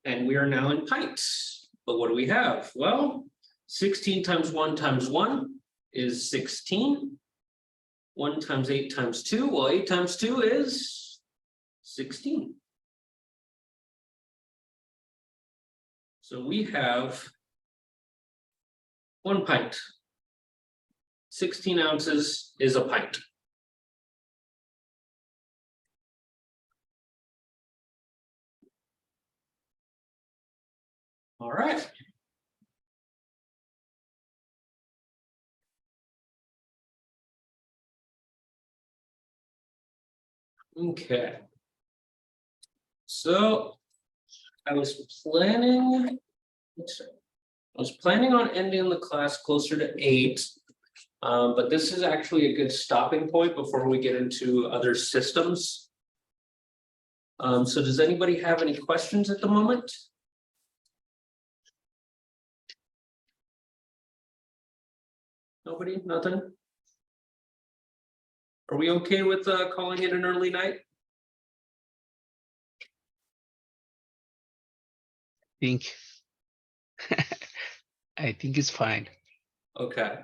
Speaker 1: And we are now in pints. But what do we have? Well, 16 times 1 times 1 is 16. 1 times 8 times 2. Well, 8 times 2 is 16. So we have 1 pint. 16 ounces is a pint. All right. Okay. So I was planning on ending the class closer to 8. But this is actually a good stopping point before we get into other systems. So does anybody have any questions at the moment? Nobody, nothing? Are we okay with calling it an early night?
Speaker 3: I think it's fine.
Speaker 1: Okay.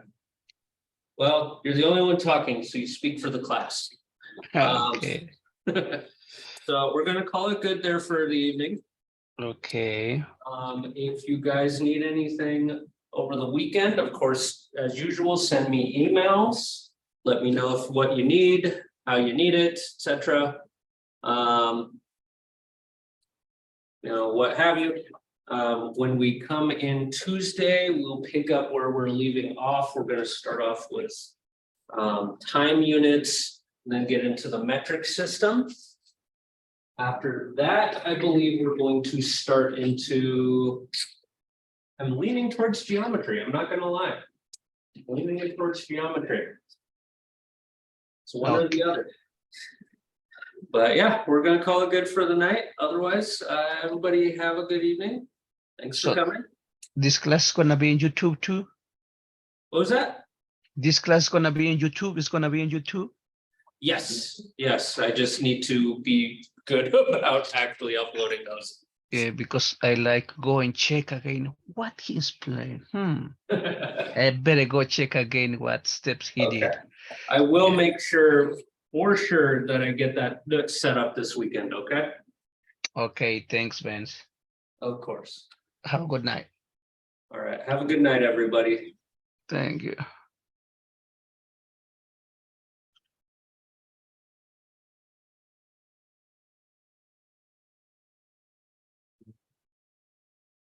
Speaker 1: Well, you're the only one talking, so you speak for the class.
Speaker 3: Okay.
Speaker 1: So we're gonna call it good there for the evening.
Speaker 3: Okay.
Speaker 1: If you guys need anything over the weekend, of course, as usual, send me emails. Let me know what you need, how you need it, etc. What have you. When we come in Tuesday, we'll pick up where we're leaving off. We're going to start off with time units, and then get into the metric system. After that, I believe we're going to start into, I'm leaning towards geometry. I'm not going to lie. I'm leaning towards geometry. It's one or the other. But yeah, we're going to call it good for the night. Otherwise, everybody have a good evening. Thanks for coming.
Speaker 3: This class is gonna be on YouTube too.
Speaker 1: What was that?
Speaker 3: This class is gonna be on YouTube. It's gonna be on YouTube.
Speaker 1: Yes, yes. I just need to be good about actually uploading those.
Speaker 3: Yeah, because I like go and check again what he's playing. I better go check again what steps he did.
Speaker 1: I will make sure, for sure, that I get that set up this weekend. Okay.
Speaker 3: Okay. Thanks, Vince.
Speaker 1: Of course.
Speaker 3: Have a good night.
Speaker 1: All right. Have a good night, everybody.
Speaker 3: Thank you.